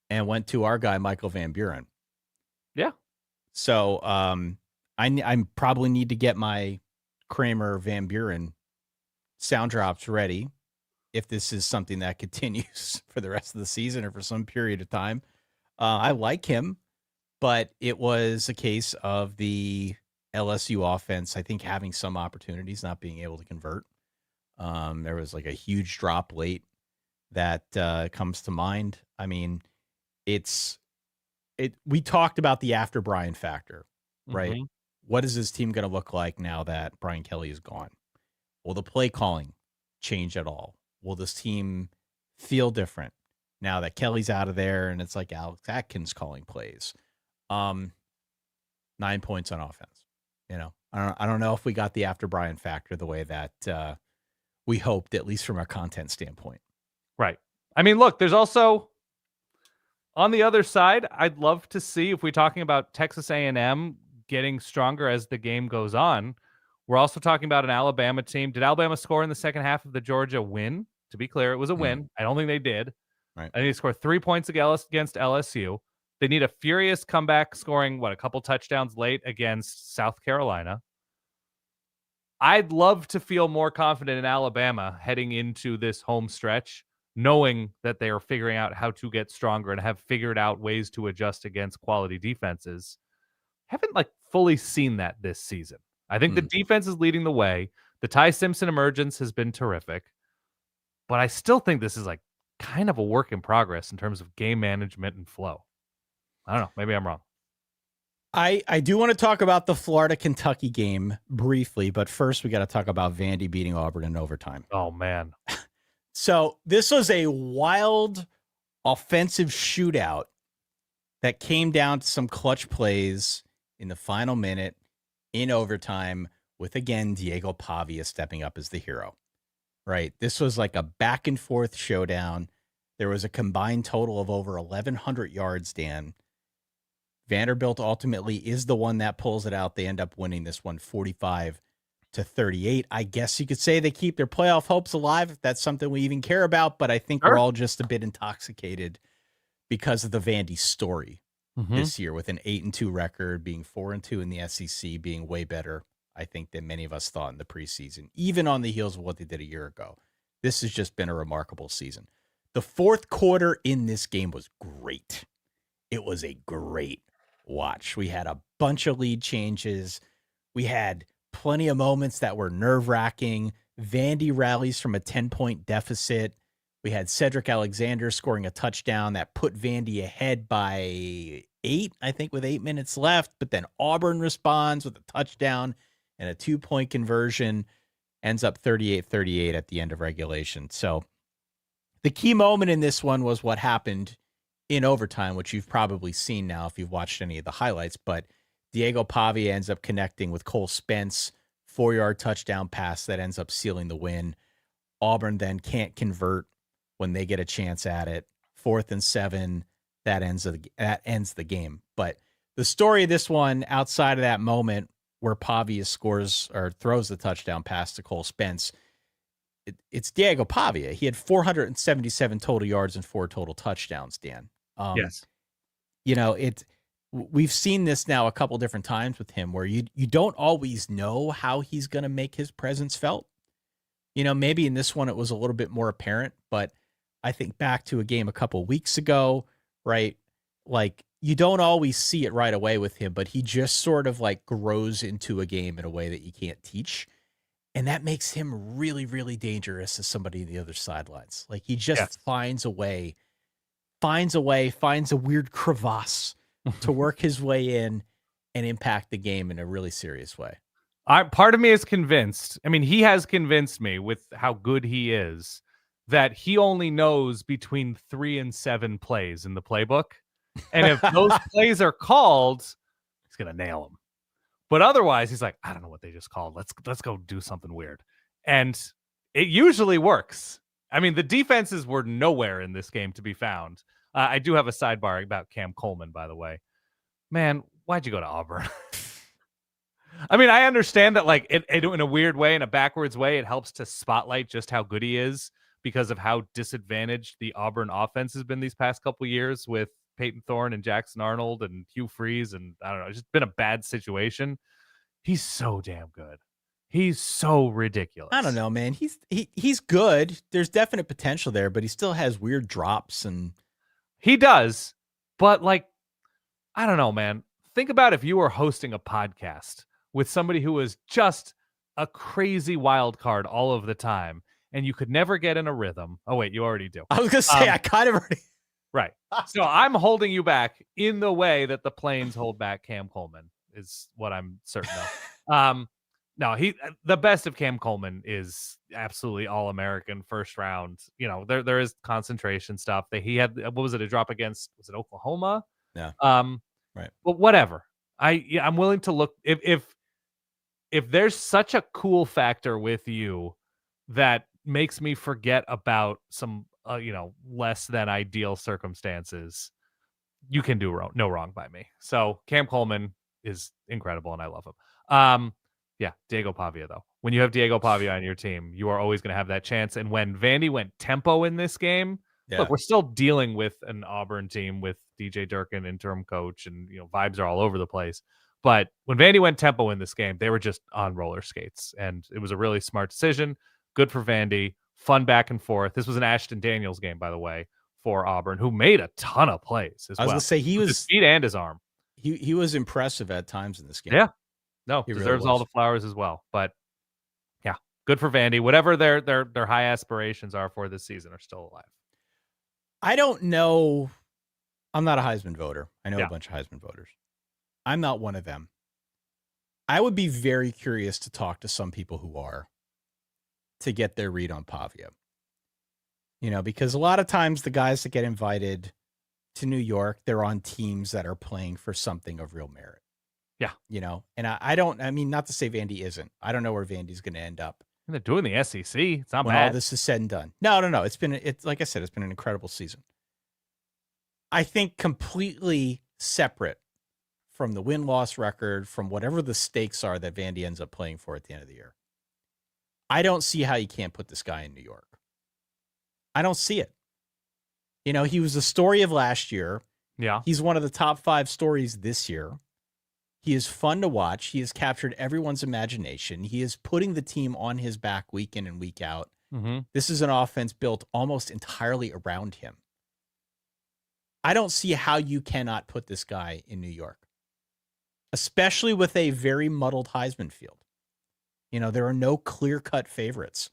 Speaker 2: And went to our guy, Michael Van Buren.
Speaker 3: Yeah.
Speaker 2: So I probably need to get my Kramer Van Buren sound drops ready if this is something that continues for the rest of the season or for some period of time. I like him, but it was a case of the LSU offense, I think, having some opportunities, not being able to convert. There was like a huge drop late that comes to mind. I mean, we talked about the after Brian factor, right?
Speaker 3: Mm-hmm.
Speaker 2: What is this team going to look like now that Brian Kelly is gone? Will the play calling change at all? Will this team feel different now that Kelly's out of there and it's like Alex Atkins calling plays? 9 points on offense. I don't know if we got the after Brian factor the way that we hoped, at least from a content standpoint.
Speaker 3: Right. I mean, look, there's also, on the other side, I'd love to see, if we're talking about Texas A&M getting stronger as the game goes on, we're also talking about an Alabama team. Did Alabama score in the second half of the Georgia win? To be clear, it was a win. I don't think they did.
Speaker 2: Right.
Speaker 3: I think they scored 3 points against LSU. They need a furious comeback, scoring, a couple touchdowns late against South Carolina. I'd love to feel more confident in Alabama heading into this home stretch, knowing that they are figuring out how to get stronger and have figured out ways to adjust against quality defenses. Haven't fully seen that this season. I think the defense is leading the way. The Ty Simpson emergence has been terrific, but I still think this is kind of a work in progress in terms of game management and flow. I don't know. Maybe I'm wrong.
Speaker 2: I do want to talk about the Florida-Kentucky game briefly, but first we got to talk about Vandy beating Auburn in overtime.
Speaker 3: Oh, man.
Speaker 2: So this was a wild offensive shootout that came down to some clutch plays in the final minute in overtime with, again, Diego Pavia stepping up as the hero, right? This was like a back and forth showdown. There was a combined total of over 1,100 yards, Dan. Vanderbilt ultimately is the one that pulls it out. They end up winning this one 45-38. I guess you could say they keep their playoff hopes alive, if that's something we even care about, but I think we're all just a bit intoxicated because of the Vandy story this year, with an 8-2 record, being 4-2 in the SEC, being way better, I think, than many of us thought in the preseason, even on the heels of what they did a year ago. This has just been a remarkable season. The fourth quarter in this game was great. It was a great watch. We had a bunch of lead changes. We had plenty of moments that were nerve-wracking. Vandy rallies from a 10-point deficit. We had Cedric Alexander scoring a touchdown that put Vandy ahead by 8, I think, with 8 minutes left. But then Auburn responds with a touchdown and a 2-point conversion. Ends up 38-38 at the end of regulation. So the key moment in this one was what happened in overtime, which you've probably seen now if you've watched any of the highlights. But Diego Pavia ends up connecting with Cole Spence, 4-yard touchdown pass that ends up sealing the win. Auburn then can't convert when they get a chance at it. 4th and 7, that ends the game. But the story of this one, outside of that moment where Pavia scores or throws the touchdown pass to Cole Spence, it's Diego Pavia. He had 477 total yards and 4 total touchdowns, Dan.
Speaker 3: Yes.
Speaker 2: We've seen this now a couple different times with him where you don't always know how he's going to make his presence felt. Maybe in this one it was a little bit more apparent, but I think back to a game a couple weeks ago, right? Like, you don't always see it right away with him, but he just sort of like grows into a game in a way that you can't teach. And that makes him really, really dangerous as somebody on the other sidelines. Like, he just finds a weird crevasse to work his way in and impact the game in a really serious way.
Speaker 3: Part of me is convinced. I mean, he has convinced me with how good he is that he only knows between 3 and 7 plays in the playbook. And if those plays are called, he's going to nail them. But otherwise, he's like, I don't know what they just called. Let's go do something weird. And it usually works. I mean, the defenses were nowhere in this game to be found. I do have a sidebar about Cam Coleman, by the way. Man, why'd you go to Auburn? I mean, I understand that, like, in a weird way, in a backwards way, it helps to spotlight just how good he is because of how disadvantaged the Auburn offense has been these past couple years with Peyton Thorne and Jackson Arnold and Hugh Freeze. And I don't know, it's just been a bad situation. He's so damn good. He's so ridiculous.
Speaker 2: I don't know, man. He's good. There's definite potential there, but he still has weird drops. And
Speaker 3: he does. But, like, I don't know, man. Think about if you were hosting a podcast with somebody who was just a crazy wild card all of the time, and you could never get in a rhythm. Oh, wait, you already do.
Speaker 2: I was going to say, I kind of already.
Speaker 3: Right. So I'm holding you back in the way that the Plains hold back Cam Coleman is what I'm certain of. No, the best of Cam Coleman is absolutely all-American first round. There is concentration stuff that he had. What was it? A drop against, was it Oklahoma?
Speaker 2: Yeah. Right.
Speaker 3: But whatever. I'm willing to look if there's such a cool factor with you that makes me forget about some less than ideal circumstances, you can do no wrong by me. So Cam Coleman is incredible and I love him. Yeah, Diego Pavia though. When you have Diego Pavia on your team, you are always going to have that chance. And when Vandy went tempo in this game, look, we're still dealing with an Auburn team with DJ Durkin, interim coach, and vibes are all over the place. But when Vandy went tempo in this game, they were just on roller skates, and it was a really smart decision. Good for Vandy. Fun back and forth. This was an Ashton Daniels game, by the way, for Auburn, who made a ton of plays as well.
Speaker 2: I was going to say, he was
Speaker 3: his feet and his arm.
Speaker 2: He was impressive at times in this game.
Speaker 3: Yeah. No,
Speaker 2: he
Speaker 3: deserves
Speaker 2: really
Speaker 3: all the flowers as well. But yeah, good for Vandy. Whatever their high aspirations are for this season are still alive.
Speaker 2: I don't know. I'm not a Heisman voter. I know a bunch of Heisman voters. I'm not one of them. I would be very curious to talk to some people who are, to get their read on Pavia. because a lot of times the guys that get invited to New York, they're on teams that are playing for something of real merit.
Speaker 3: Yeah.
Speaker 2: And I mean, not to say Vandy isn't. I don't know where Vandy's going to end up.
Speaker 3: They're doing the SEC. It's not
Speaker 2: when
Speaker 3: bad.
Speaker 2: all this is said and done. No. It's like I said, it's been an incredible season. I think completely separate from the win-loss record, from whatever the stakes are that Vandy ends up playing for at the end of the year. I don't see how you can't put this guy in New York. I don't see it. He was the story of last year.
Speaker 3: Yeah.
Speaker 2: He's one of the top 5 stories this year. He is fun to watch. He has captured everyone's imagination. He is putting the team on his back week in and week out.
Speaker 3: Mm-hmm.
Speaker 2: This is an offense built almost entirely around him. I don't see how you cannot put this guy in New York, especially with a very muddled Heisman field. There are no clear-cut favorites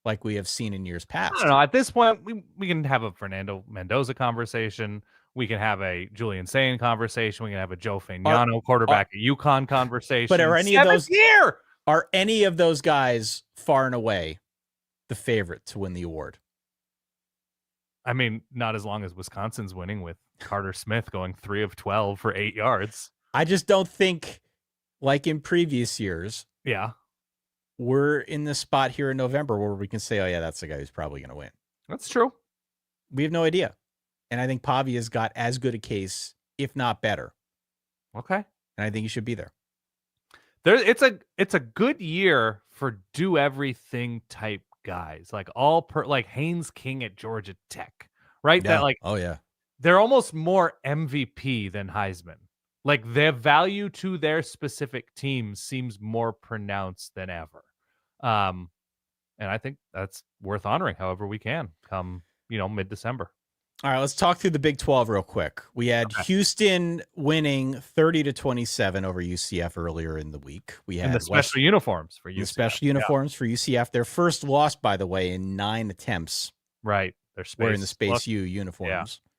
Speaker 2: like we have seen in years past.
Speaker 3: I don't know. At this point, we can have a Fernando Mendoza conversation. We can have a Julian Sain conversation. We can have a Joe Fagnano quarterback at UConn conversation.
Speaker 2: But are any of those guys far and away the favorite to win the award?
Speaker 3: I mean, not as long as Wisconsin's winning with Carter Smith going 3 of 12 for 8 yards.
Speaker 2: I just don't think, like in previous years, we're in the spot here in November where we can say, oh, yeah, that's the guy who's probably going to win.
Speaker 3: That's true.
Speaker 2: We have no idea. And I think Pavia's got as good a case, if not better.
Speaker 3: Okay.
Speaker 2: And I think he should be there.
Speaker 3: It's a good year for do everything type guys, like like Haynes King at Georgia Tech, right?
Speaker 2: Yeah.
Speaker 3: That they're almost more MVP than Heisman. Like their value to their specific team seems more pronounced than ever. And I think that's worth honoring however we can come, mid-December.
Speaker 2: All right, let's talk through the Big 12 real quick. We had Houston winning 30-27 over UCF earlier in the week. We had
Speaker 3: the special uniforms for UCF.
Speaker 2: The special uniforms for UCF. Their first loss, by the way, in 9 attempts.
Speaker 3: Right. They're
Speaker 2: wearing the Space U uniforms. Yeah.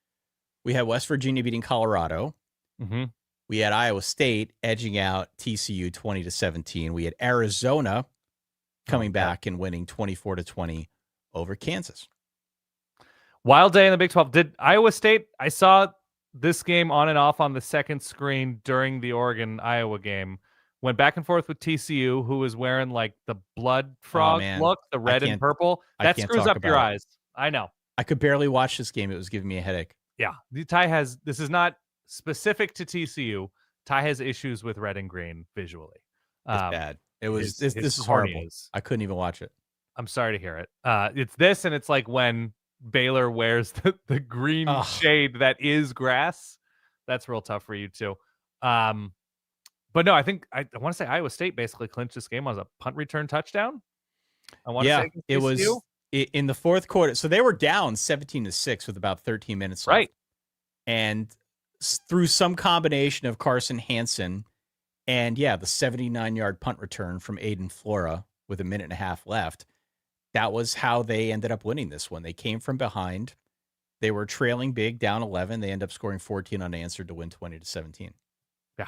Speaker 2: We had West Virginia beating Colorado.
Speaker 3: Mm-hmm.
Speaker 2: We had Iowa State edging out TCU 20-17. We had Arizona coming back and winning 24-20 over Kansas.
Speaker 3: Wild day in the Big 12. Did Iowa State? I saw this game on and off on the second screen during the Oregon-Iowa game. Went back and forth with TCU, who was wearing like the blood frog look, the red and purple. That screws up your eyes. I know.
Speaker 2: I could barely watch this game. It was giving me a headache.
Speaker 3: Yeah. This is not specific to TCU. Ty has issues with red and green visually.
Speaker 2: It's bad. This is horrible. I couldn't even watch it.
Speaker 3: I'm sorry to hear it. It's this, and it's like when Baylor wears the green shade that is grass. That's real tough for you too. But no, I think I want to say Iowa State basically clinched this game on a punt return touchdown.
Speaker 2: It was in the fourth quarter. So they were down 17-6 with about 13 minutes left.
Speaker 3: Right.
Speaker 2: And through some combination of Carson Hansen and the 79-yard punt return from Aiden Flora with a minute and a half left, that was how they ended up winning this one. They came from behind. They were trailing big, down 11. They end up scoring 14 unanswered to win 20-17.
Speaker 3: Yeah.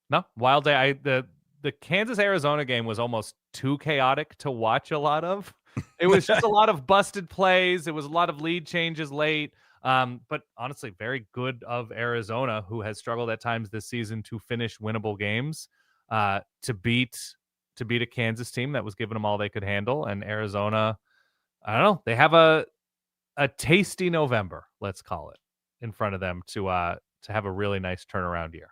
Speaker 3: No, wild day. The Kansas-Arizona game was almost too chaotic to watch a lot of. It was just a lot of busted plays. It was a lot of lead changes late. But honestly, very good of Arizona, who has struggled at times this season to finish winnable games, to beat a Kansas team that was giving them all they could handle. And Arizona, I don't know, they have a tasty November, let's call it, in front of them to have a really nice turnaround year.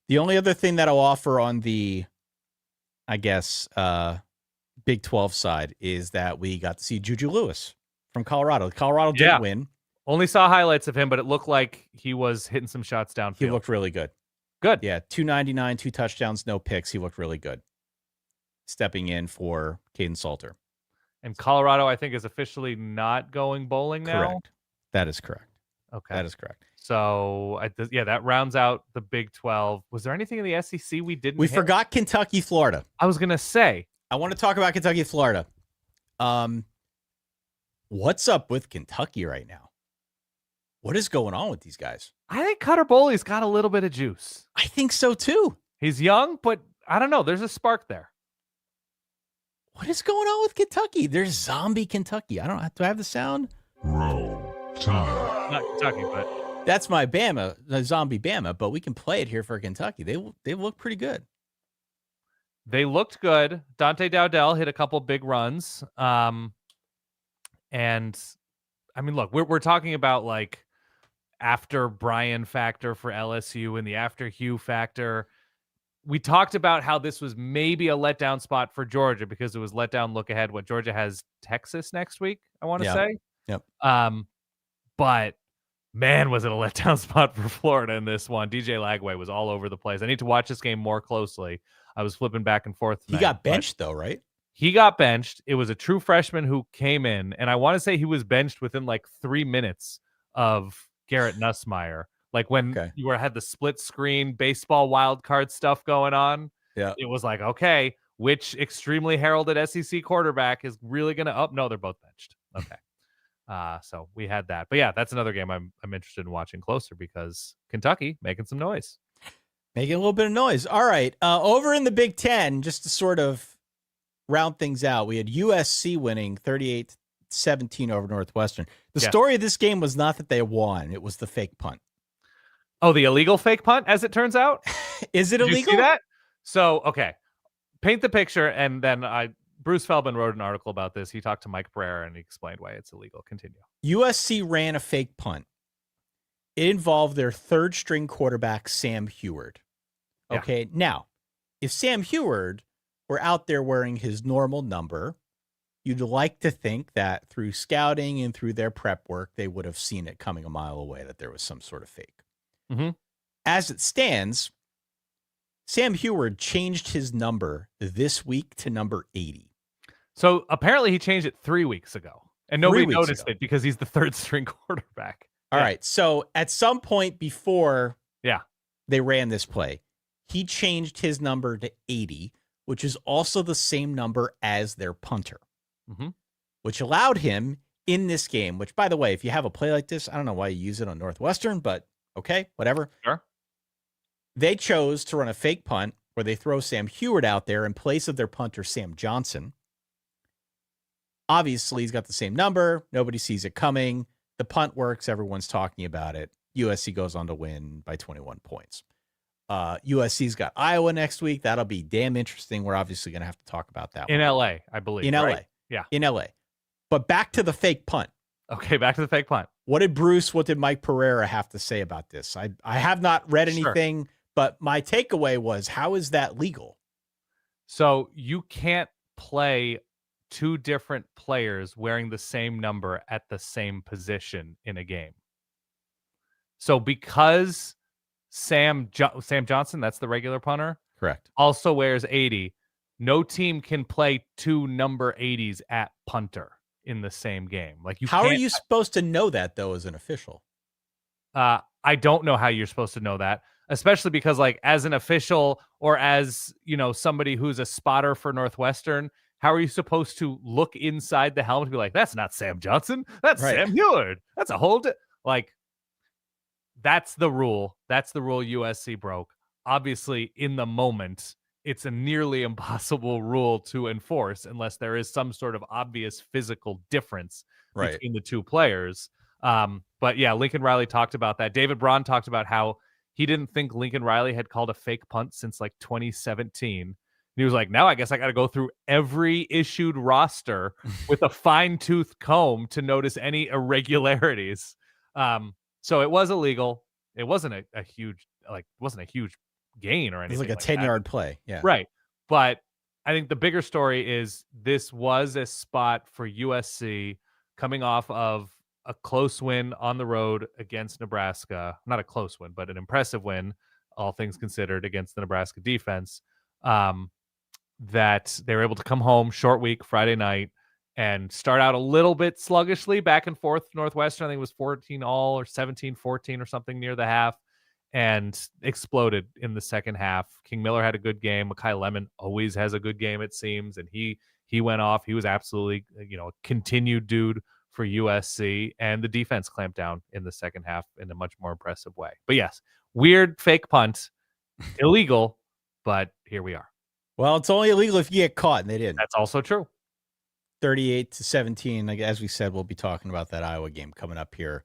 Speaker 2: The only other thing that I'll offer on the, I guess, Big 12 side is that we got to see Juju Lewis from Colorado. Colorado did win.
Speaker 3: Only saw highlights of him, but it looked like he was hitting some shots downfield.
Speaker 2: He looked really good.
Speaker 3: Good.
Speaker 2: Yeah, 299, 2 touchdowns, no picks. He looked really good. Stepping in for Caden Salter.
Speaker 3: And Colorado, I think, is officially not going bowling now?
Speaker 2: Correct. That is correct.
Speaker 3: Okay.
Speaker 2: That is correct.
Speaker 3: So, that rounds out the Big 12. Was there anything in the SEC we didn't hit?
Speaker 2: Forgot Kentucky, Florida.
Speaker 3: I was going to say.
Speaker 2: I want to talk about Kentucky, Florida. What's up with Kentucky right now? What is going on with these guys?
Speaker 3: I think Cutter Boley's got a little bit of juice.
Speaker 2: I think so, too.
Speaker 3: He's young, but I don't know. There's a spark there.
Speaker 2: What is going on with Kentucky? There's zombie Kentucky. I don't know. Do I have the sound?
Speaker 1: Roll time.
Speaker 3: Not Kentucky, but
Speaker 2: That's my Bama, the zombie Bama, but we can play it here for Kentucky. They look pretty good.
Speaker 3: they looked good. Dante Dowdell hit a couple big runs. And I mean, look, we're talking about like after Brian factor for LSU and the after Hugh factor. We talked about how this was maybe a letdown spot for Georgia because it was letdown look ahead. What Georgia has Texas next week, I want to say.
Speaker 2: Yep.
Speaker 3: But man, was it a letdown spot for Florida in this one. DJ Lagway was all over the place. I need to watch this game more closely. I was flipping back and forth tonight,
Speaker 2: He got benched though, right?
Speaker 3: He got benched. It was a true freshman who came in, and I want to say he was benched within like 3 minutes of Garrett Nussmeier. Like when you had the split screen baseball wild card stuff going on.
Speaker 2: Yeah.
Speaker 3: It was like, okay, which extremely heralded SEC quarterback is really going to no, they're both benched. Okay. So we had that. But yeah, that's another game I'm interested in watching closer because Kentucky making some noise.
Speaker 2: Making a little bit of noise. All right. Over in the Big Ten, just to sort of round things out, we had USC winning 38-17 over Northwestern. The story of this game was not that they won. It was the fake punt.
Speaker 3: Oh, the illegal fake punt, as it turns out?
Speaker 2: Is it illegal?
Speaker 3: You see that? So, okay. Paint the picture, and then Bruce Feldman wrote an article about this. He talked to Mike Breyer, and he explained why it's illegal. Continue.
Speaker 2: USC ran a fake punt. It involved their third-string quarterback, Sam Heward. Okay, now, if Sam Heward were out there wearing his normal number, you'd like to think that through scouting and through their prep work, they would have seen it coming a mile away that there was some sort of fake.
Speaker 3: Mm-hmm.
Speaker 2: As it stands, Sam Heward changed his number this week to number 80.
Speaker 3: So apparently he changed it 3 weeks ago, and nobody noticed it because he's the third string quarterback.
Speaker 2: All right. So at some point before they ran this play, he changed his number to 80, which is also the same number as their punter, which allowed him in this game, which, by the way, if you have a play like this, I don't know why you use it on Northwestern, but okay, whatever.
Speaker 3: Sure.
Speaker 2: They chose to run a fake punt where they throw Sam Heward out there in place of their punter, Sam Johnson. Obviously, he's got the same number. Nobody sees it coming. The punt works. Everyone's talking about it. USC goes on to win by 21 points. USC's got Iowa next week. That'll be damn interesting. We're obviously going to have to talk about that
Speaker 3: in LA, I believe.
Speaker 2: In
Speaker 3: right?
Speaker 2: LA.
Speaker 3: Yeah.
Speaker 2: In LA. But back to the fake punt.
Speaker 3: Okay, back to the fake punt.
Speaker 2: What did Mike Pereira have to say about this? I have not read anything, but my takeaway was, how is that legal?
Speaker 3: So you can't play two different players wearing the same number at the same position in a game. So because Sam Johnson, that's the regular punter,
Speaker 2: correct,
Speaker 3: also wears 80, no team can play two number 80s at punter in the same game. Like
Speaker 2: how are you supposed to know that though as an official?
Speaker 3: I don't know how you're supposed to know that, especially because like as an official or as, somebody who's a spotter for Northwestern, how are you supposed to look inside the helmet and be like, that's not Sam Johnson, that's Sam Heward, that's a whole that's the rule. That's the rule USC broke. Obviously, in the moment, it's a nearly impossible rule to enforce unless there is some sort of obvious physical difference between the two players. But yeah, Lincoln Riley talked about that. David Braun talked about how he didn't think Lincoln Riley had called a fake punt since like 2017. And he was like, now I guess I got to go through every issued roster with a fine-tooth comb to notice any irregularities. So it was illegal. It wasn't a huge gain or anything.
Speaker 2: It was like a 10-yard play. Yeah.
Speaker 3: Right. But I think the bigger story is this was a spot for USC coming off of a close win on the road against Nebraska. Not a close win, but an impressive win, all things considered, against the Nebraska defense. That they were able to come home, short week, Friday night, and start out a little bit sluggishly, back and forth. Northwestern, I think it was 14-all or 17-14 or something near the half, and exploded in the second half. King Miller had a good game. Mekhi Lemon always has a good game, it seems, and he went off. He was absolutely, a continued dude for USC, and the defense clamped down in the second half in a much more impressive way. But yes, weird fake punt, illegal, but here we are.
Speaker 2: Well, it's only illegal if you get caught, and they didn't.
Speaker 3: That's also true.
Speaker 2: 38-17. Like, as we said, we'll be talking about that Iowa game coming up here.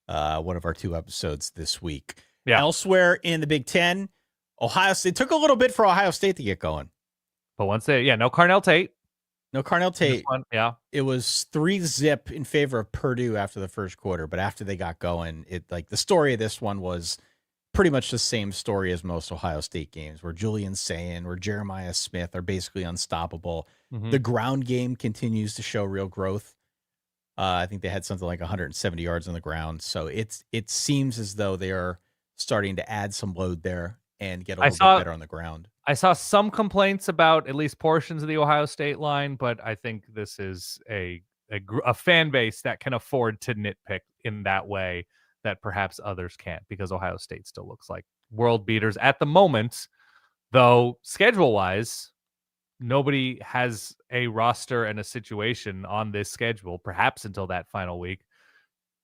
Speaker 2: One of our 2 episodes this week.
Speaker 3: Yeah.
Speaker 2: Elsewhere in the Big Ten, Ohio State took a little bit for Ohio State to get going.
Speaker 3: But once no Carnell Tate.
Speaker 2: No Carnell Tate.
Speaker 3: Yeah.
Speaker 2: It was 3-0 in favor of Purdue after the first quarter, but after they got going, the story of this one was pretty much the same story as most Ohio State games, where Julian Sayin, where Jeremiah Smith are basically unstoppable.
Speaker 3: Mm-hmm.
Speaker 2: The ground game continues to show real growth. I think they had something like 170 yards on the ground. So it seems as though they are starting to add some load there and get a little bit better on the ground.
Speaker 3: I saw some complaints about at least portions of the Ohio State line, but I think this is a fan base that can afford to nitpick in that way that perhaps others can't, because Ohio State still looks like world beaters at the moment, though schedule-wise, nobody has a roster and a situation on this schedule, perhaps until that final week,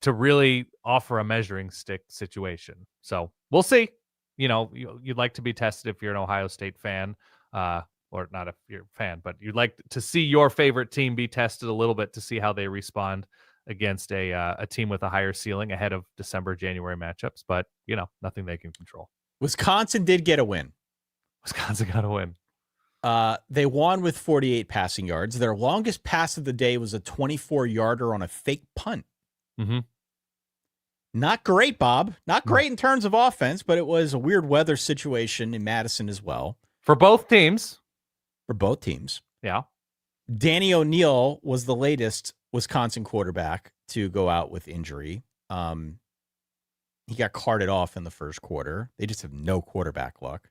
Speaker 3: to really offer a measuring stick situation. So we'll see. You know, you'd like to be tested if you're an Ohio State fan, or not if you're a fan, but you'd like to see your favorite team be tested a little bit to see how they respond against a team with a higher ceiling ahead of December-January matchups. But, nothing they can control.
Speaker 2: Wisconsin did get a win.
Speaker 3: Wisconsin got a win.
Speaker 2: They won with 48 passing yards. Their longest pass of the day was a 24-yarder on a fake punt.
Speaker 3: Mm-hmm.
Speaker 2: Not great, Bob. Not great in terms of offense, but it was a weird weather situation in Madison as well.
Speaker 3: For both teams.
Speaker 2: Yeah. Danny O'Neal was the latest Wisconsin quarterback to go out with injury. He got carted off in the first quarter. They just have no quarterback luck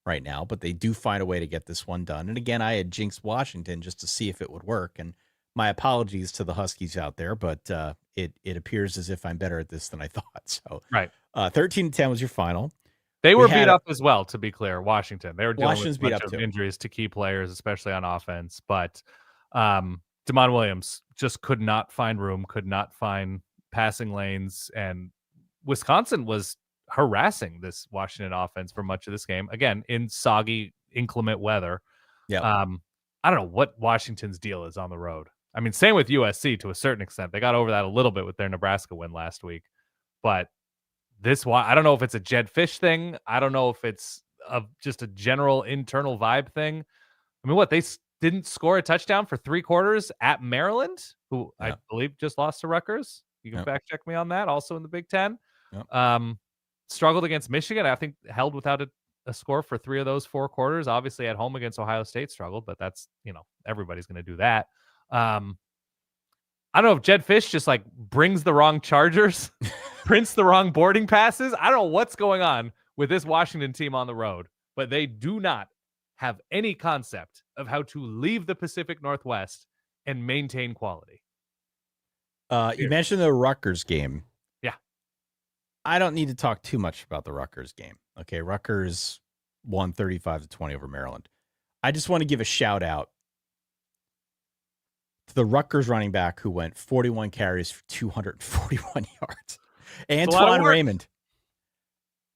Speaker 2: right now, but they do find a way to get this one done. And again, I had jinxed Washington just to see if it would work. And my apologies to the Huskies out there, but it appears as if I'm better at this than I thought. So,
Speaker 3: right.
Speaker 2: 13-10 was your final.
Speaker 3: They were beat up as well, to be clear. Washington. They were dealing with a bunch of
Speaker 2: too.
Speaker 3: Injuries to key players, especially on offense. But Damon Williams just could not find room, could not find passing lanes, and Wisconsin was harassing this Washington offense for much of this game. Again, in soggy, inclement weather.
Speaker 2: Yeah.
Speaker 3: I don't know what Washington's deal is on the road. I mean, same with USC to a certain extent. They got over that a little bit with their Nebraska win last week. But I don't know if it's a Jed Fish thing. I don't know if it's just a general internal vibe thing. I mean, they didn't score a touchdown for 3 quarters at Maryland, who I believe just lost to Rutgers. You can fact check me on that. Also in the Big Ten. Struggled against Michigan. I think held without a score for 3 of those 4 quarters. Obviously at home against Ohio State struggled, but that's, everybody's going to do that. I don't know if Jed Fish just brings the wrong chargers, prints the wrong boarding passes. I don't know what's going on with this Washington team on the road, but they do not have any concept of how to leave the Pacific Northwest and maintain quality.
Speaker 2: You mentioned the Rutgers game.
Speaker 3: Yeah.
Speaker 2: I don't need to talk too much about the Rutgers game. Okay. Rutgers won 35-20 over Maryland. I just want to give a shout out to the Rutgers running back who went 41 carries for 241 yards. Antoine Raymond,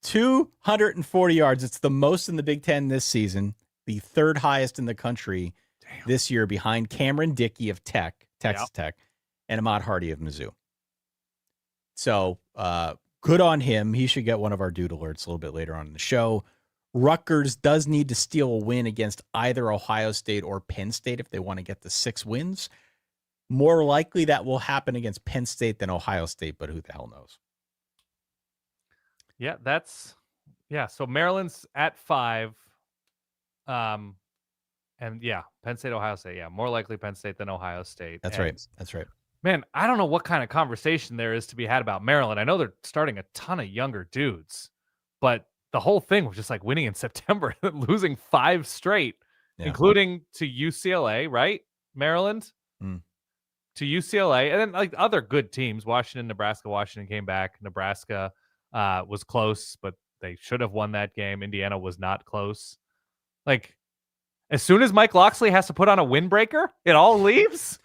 Speaker 2: 240 yards. It's the most in the Big Ten this season, the 3rd highest in the country this year, behind Cameron Dickey of Texas Tech, and Ahmad Hardy of Mizzou. So good on him. He should get one of our dude alerts a little bit later on in the show. Rutgers does need to steal a win against either Ohio State or Penn State if they want to get the 6 wins. More likely that will happen against Penn State than Ohio State, but who the hell knows?
Speaker 3: Yeah, so Maryland's at 5. And Penn State, Ohio State. Yeah, more likely Penn State than Ohio State.
Speaker 2: That's right.
Speaker 3: Man, I don't know what kind of conversation there is to be had about Maryland. I know they're starting a ton of younger dudes, but the whole thing was just winning in September, losing 5 straight, including to UCLA, right? Maryland to UCLA, and then other good teams, Washington, Nebraska. Washington came back. Nebraska was close, but they should have won that game. Indiana was not close. As soon as Mike Loxley has to put on a windbreaker, it all leaves.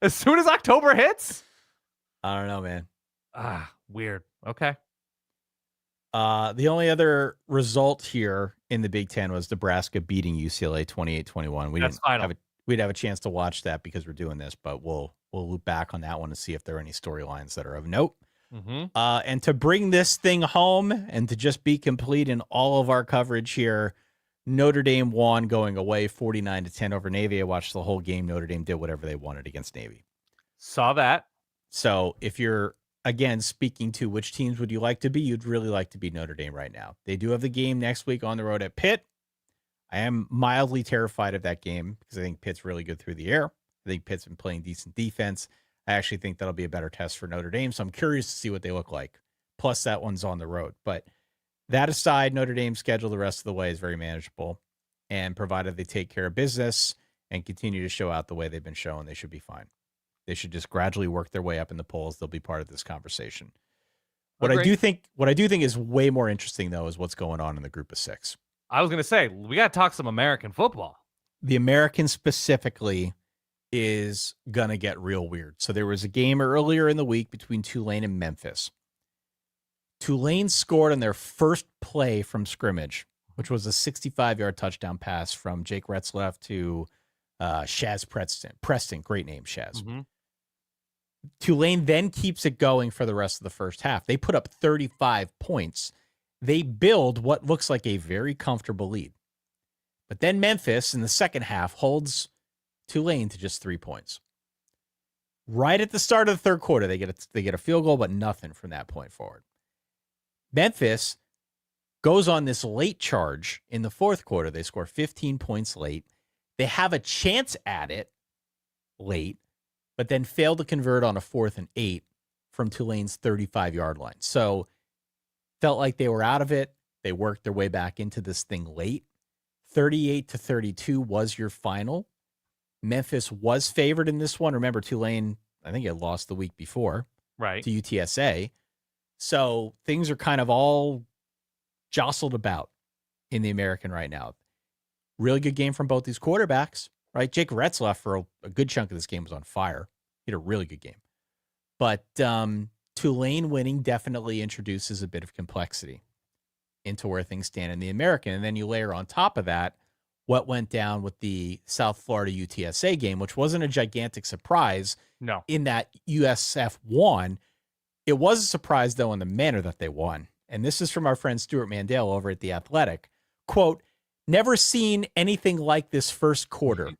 Speaker 3: As soon as October hits,
Speaker 2: I don't know, man.
Speaker 3: Weird. Okay.
Speaker 2: The only other result here in the Big Ten was Nebraska beating UCLA 28-21.
Speaker 3: That's final.
Speaker 2: We'd have a chance to watch that because we're doing this, but we'll loop back on that one and see if there are any storylines that are of note.
Speaker 3: Mm-hmm.
Speaker 2: And to bring this thing home and to just be complete in all of our coverage here, Notre Dame won going away 49-10 over Navy. I watched the whole game. Notre Dame did whatever they wanted against Navy.
Speaker 3: Saw that.
Speaker 2: So if you're, again, speaking to which teams would you like to be, you'd really like to be Notre Dame right now. They do have the game next week on the road at Pitt. I am mildly terrified of that game because I think Pitt's really good through the air. I think Pitt's been playing decent defense. I actually think that'll be a better test for Notre Dame, so I'm curious to see what they look like. Plus, that one's on the road. But that aside, Notre Dame's schedule the rest of the way is very manageable. And provided they take care of business and continue to show out the way they've been showing, they should be fine. They should just gradually work their way up in the polls. They'll be part of this conversation. What I do think is way more interesting, though, is what's going on in the group of six.
Speaker 3: I was going to say, we got to talk some American football.
Speaker 2: The American specifically is going to get real weird. So there was a game earlier in the week between Tulane and Memphis. Tulane scored on their first play from scrimmage, which was a 65-yard touchdown pass from Jake Retzlaff to Shaz Preston. Great name, Shaz.
Speaker 3: Mm-hmm.
Speaker 2: Tulane then keeps it going for the rest of the first half. They put up 35 points. They build what looks like a very comfortable lead. But then Memphis in the second half holds Tulane to just 3 points. Right at the start of the third quarter, they get a field goal, but nothing from that point forward. Memphis goes on this late charge in the fourth quarter. They score 15 points late. They have a chance at it late, but then fail to convert on a 4th and 8 from Tulane's 35-yard line. So felt like they were out of it. They worked their way back into this thing late. 38-32 was your final. Memphis was favored in this one. Remember, Tulane, I think, had lost the week before
Speaker 3: right
Speaker 2: to UTSA. So things are kind of all jostled about in the American right now. Really good game from both these quarterbacks, right? Jake Retzlaff, for a good chunk of this game, was on fire. He had a really good game. But Tulane winning definitely introduces a bit of complexity into where things stand in the American. And then you layer on top of that what went down with the South Florida UTSA game, which wasn't a gigantic surprise.
Speaker 3: No.
Speaker 2: In that USF won. It was a surprise, though, in the manner that they won. And this is from our friend Stuart Mandel over at The Athletic. Quote, "Never seen anything like this first quarter.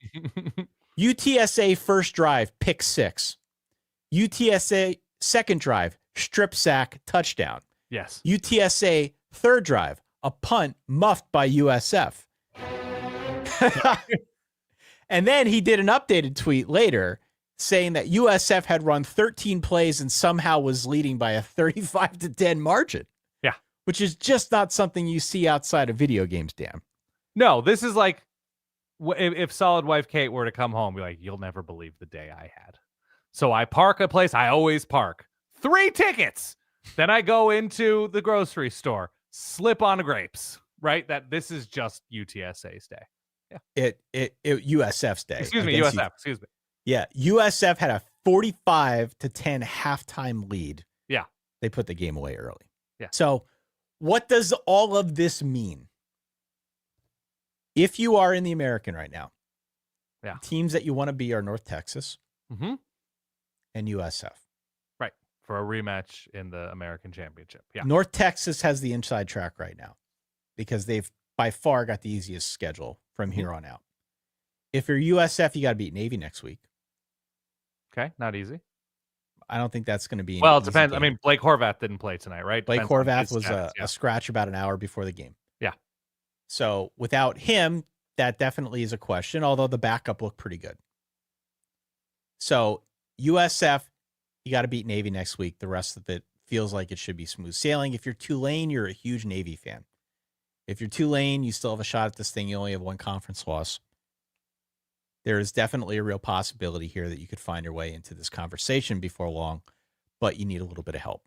Speaker 2: UTSA first drive, pick 6. UTSA second drive, strip sack, touchdown.
Speaker 3: Yes.
Speaker 2: UTSA third drive, a punt muffed by USF." And then he did an updated tweet later saying that USF had run 13 plays and somehow was leading by a 35-10 margin.
Speaker 3: Yeah.
Speaker 2: Which is just not something you see outside of video games, Dan.
Speaker 3: No, this is like if Solid Wife Kate were to come home, be like, "You'll never believe the day I had." So I park a place. I always park 3 tickets. Then I go into the grocery store, slip on grapes, right? That this is just UTSA's day. Yeah.
Speaker 2: It USF's day.
Speaker 3: Excuse me, USF. Excuse me.
Speaker 2: Yeah. USF had a 45-10 halftime lead.
Speaker 3: Yeah.
Speaker 2: They put the game away early.
Speaker 3: Yeah.
Speaker 2: So what does all of this mean? If you are in the American right now, teams that you want to be are North Texas and USF.
Speaker 3: Right. For a rematch in the American Championship. Yeah.
Speaker 2: North Texas has the inside track right now because they've by far got the easiest schedule from here on out. If you're USF, you got to beat Navy next week.
Speaker 3: Okay. Not easy.
Speaker 2: I don't think that's going to be.
Speaker 3: Well, it depends. I mean, Blake Horvath didn't play tonight, right?
Speaker 2: Blake Horvath was a scratch about an hour before the game.
Speaker 3: Yeah.
Speaker 2: So without him, that definitely is a question, although the backup looked pretty good. So USF, you got to beat Navy next week. The rest of it feels like it should be smooth sailing. If you're Tulane, you're a huge Navy fan. If you're Tulane, you still have a shot at this thing. You only have one conference loss. There is definitely a real possibility here that you could find your way into this conversation before long, but you need a little bit of help.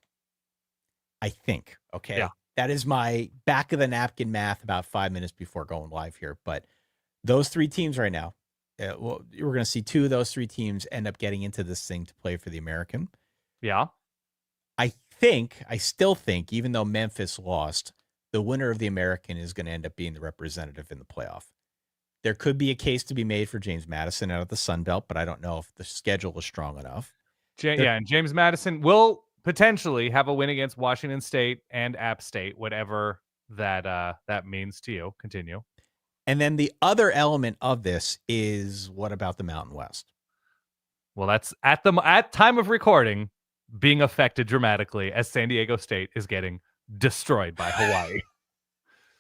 Speaker 2: I think, okay?
Speaker 3: Yeah.
Speaker 2: That is my back of the napkin math about 5 minutes before going live here. But those 3 teams right now, we're going to see 2 of those 3 teams end up getting into this thing to play for the American.
Speaker 3: Yeah.
Speaker 2: I still think, even though Memphis lost, the winner of the American is going to end up being the representative in the playoff. There could be a case to be made for James Madison out of the Sun Belt, but I don't know if the schedule is strong enough.
Speaker 3: And James Madison will potentially have a win against Washington State and App State, whatever that means to you. Continue.
Speaker 2: And then the other element of this is, what about the Mountain West?
Speaker 3: Well, that's at time of recording being affected dramatically as San Diego State is getting destroyed by Hawaii.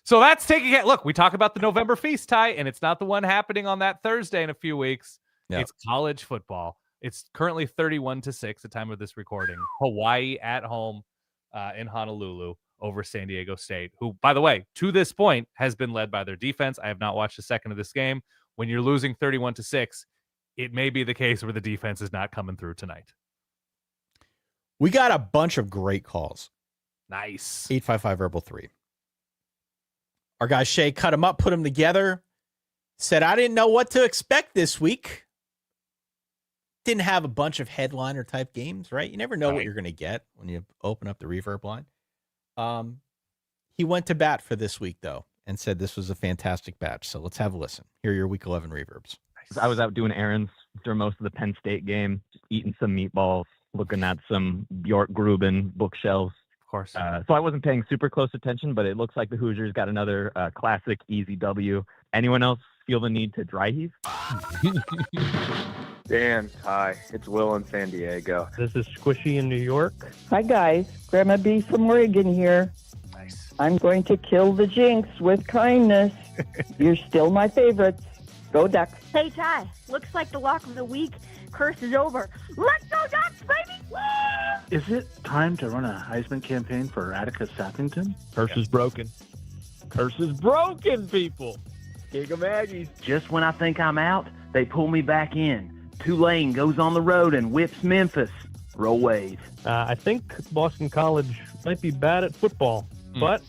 Speaker 3: So that's taking it. Look, we talk about the November feast, Ty, and it's not the one happening on that Thursday in a few weeks. Yep. It's college football. It's currently 31-6 at time of this recording. Hawaii at home in Honolulu over San Diego State, who, by the way, to this point has been led by their defense. I have not watched a second of this game. When you're losing 31-6, it may be the case where the defense is not coming through tonight.
Speaker 2: We got a bunch of great calls.
Speaker 3: Nice.
Speaker 2: 855-Verbal-3. Our guy Shay cut them up, put them together, said, I didn't know what to expect this week. Didn't have a bunch of headliner type games, right? You never know what you're going to get when you open up the Reverb line. He went to bat for this week, though, and said this was a fantastic batch. So let's have a listen. Here are your Week 11 Reverbs.
Speaker 4: I was out doing errands during most of the Penn State game, just eating some meatballs, looking at some Bjork Gruben bookshelves.
Speaker 3: Of course.
Speaker 4: So I wasn't paying super close attention, but it looks like the Hoosiers got another classic easy W. Anyone else feel the need to dry heave?
Speaker 5: Dan, hi. It's Will in San Diego.
Speaker 6: This is Squishy in New York.
Speaker 7: Hi, guys. Grandma B from Oregon here.
Speaker 3: Nice.
Speaker 7: I'm going to kill the jinx with kindness. You're still my favorites. Go Ducks.
Speaker 8: Hey, Ty. Looks like the lock of the week curse is over. Let's go Ducks, baby! Woo!
Speaker 9: Is it time to run a Heisman campaign for Atticus Sappington?
Speaker 6: Curse is broken. Curse is broken, people.
Speaker 5: King of Aggies.
Speaker 10: Just when I think I'm out, they pull me back in. Tulane goes on the road and whips Memphis. Roll wave.
Speaker 6: I think Boston College might be bad at football, but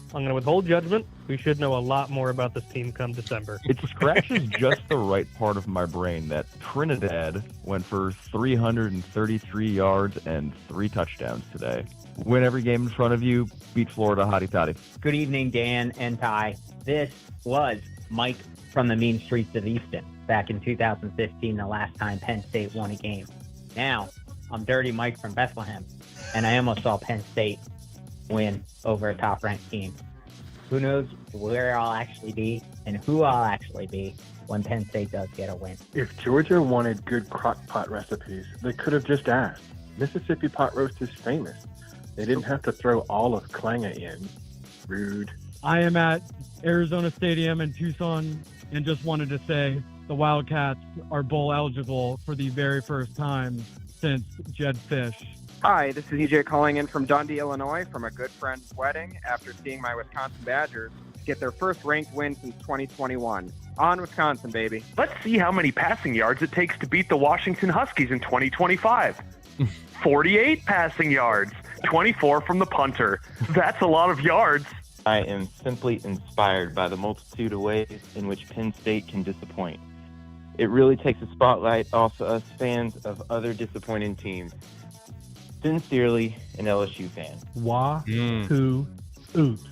Speaker 6: I'm going to withhold judgment. We should know a lot more about this team come December.
Speaker 11: It scratches just the right part of my brain that Trinidad went for 333 yards and 3 touchdowns today. Win every game in front of you, beat Florida hotty toddy.
Speaker 12: Good evening, Dan and Ty. This was Mike from the mean streets of Easton back in 2015, the last time Penn State won a game. Now, I'm Dirty Mike from Bethlehem, and I almost saw Penn State win over a top-ranked team. Who knows where I'll actually be and who I'll actually be when Penn State does get a win.
Speaker 9: If Georgia wanted good crock pot recipes, they could have just asked. Mississippi pot roast is famous. They didn't have to throw all of Klanga in. Rude.
Speaker 13: I am at Arizona Stadium in Tucson and just wanted to say the Wildcats are bowl eligible for the very first time since Jed Fish.
Speaker 5: Hi, this is EJ calling in from Dundee, Illinois from a good friend's wedding after seeing my Wisconsin Badgers get their first ranked win since 2021. On Wisconsin, baby.
Speaker 14: Let's see how many passing yards it takes to beat the Washington Huskies in 2025. 48 passing yards, 24 from the punter. That's a lot of yards.
Speaker 15: I am simply inspired by the multitude of ways in which Penn State can disappoint. It really takes a spotlight off of us fans of other disappointing teams. Sincerely, an LSU fan.
Speaker 13: Wahoo, oops.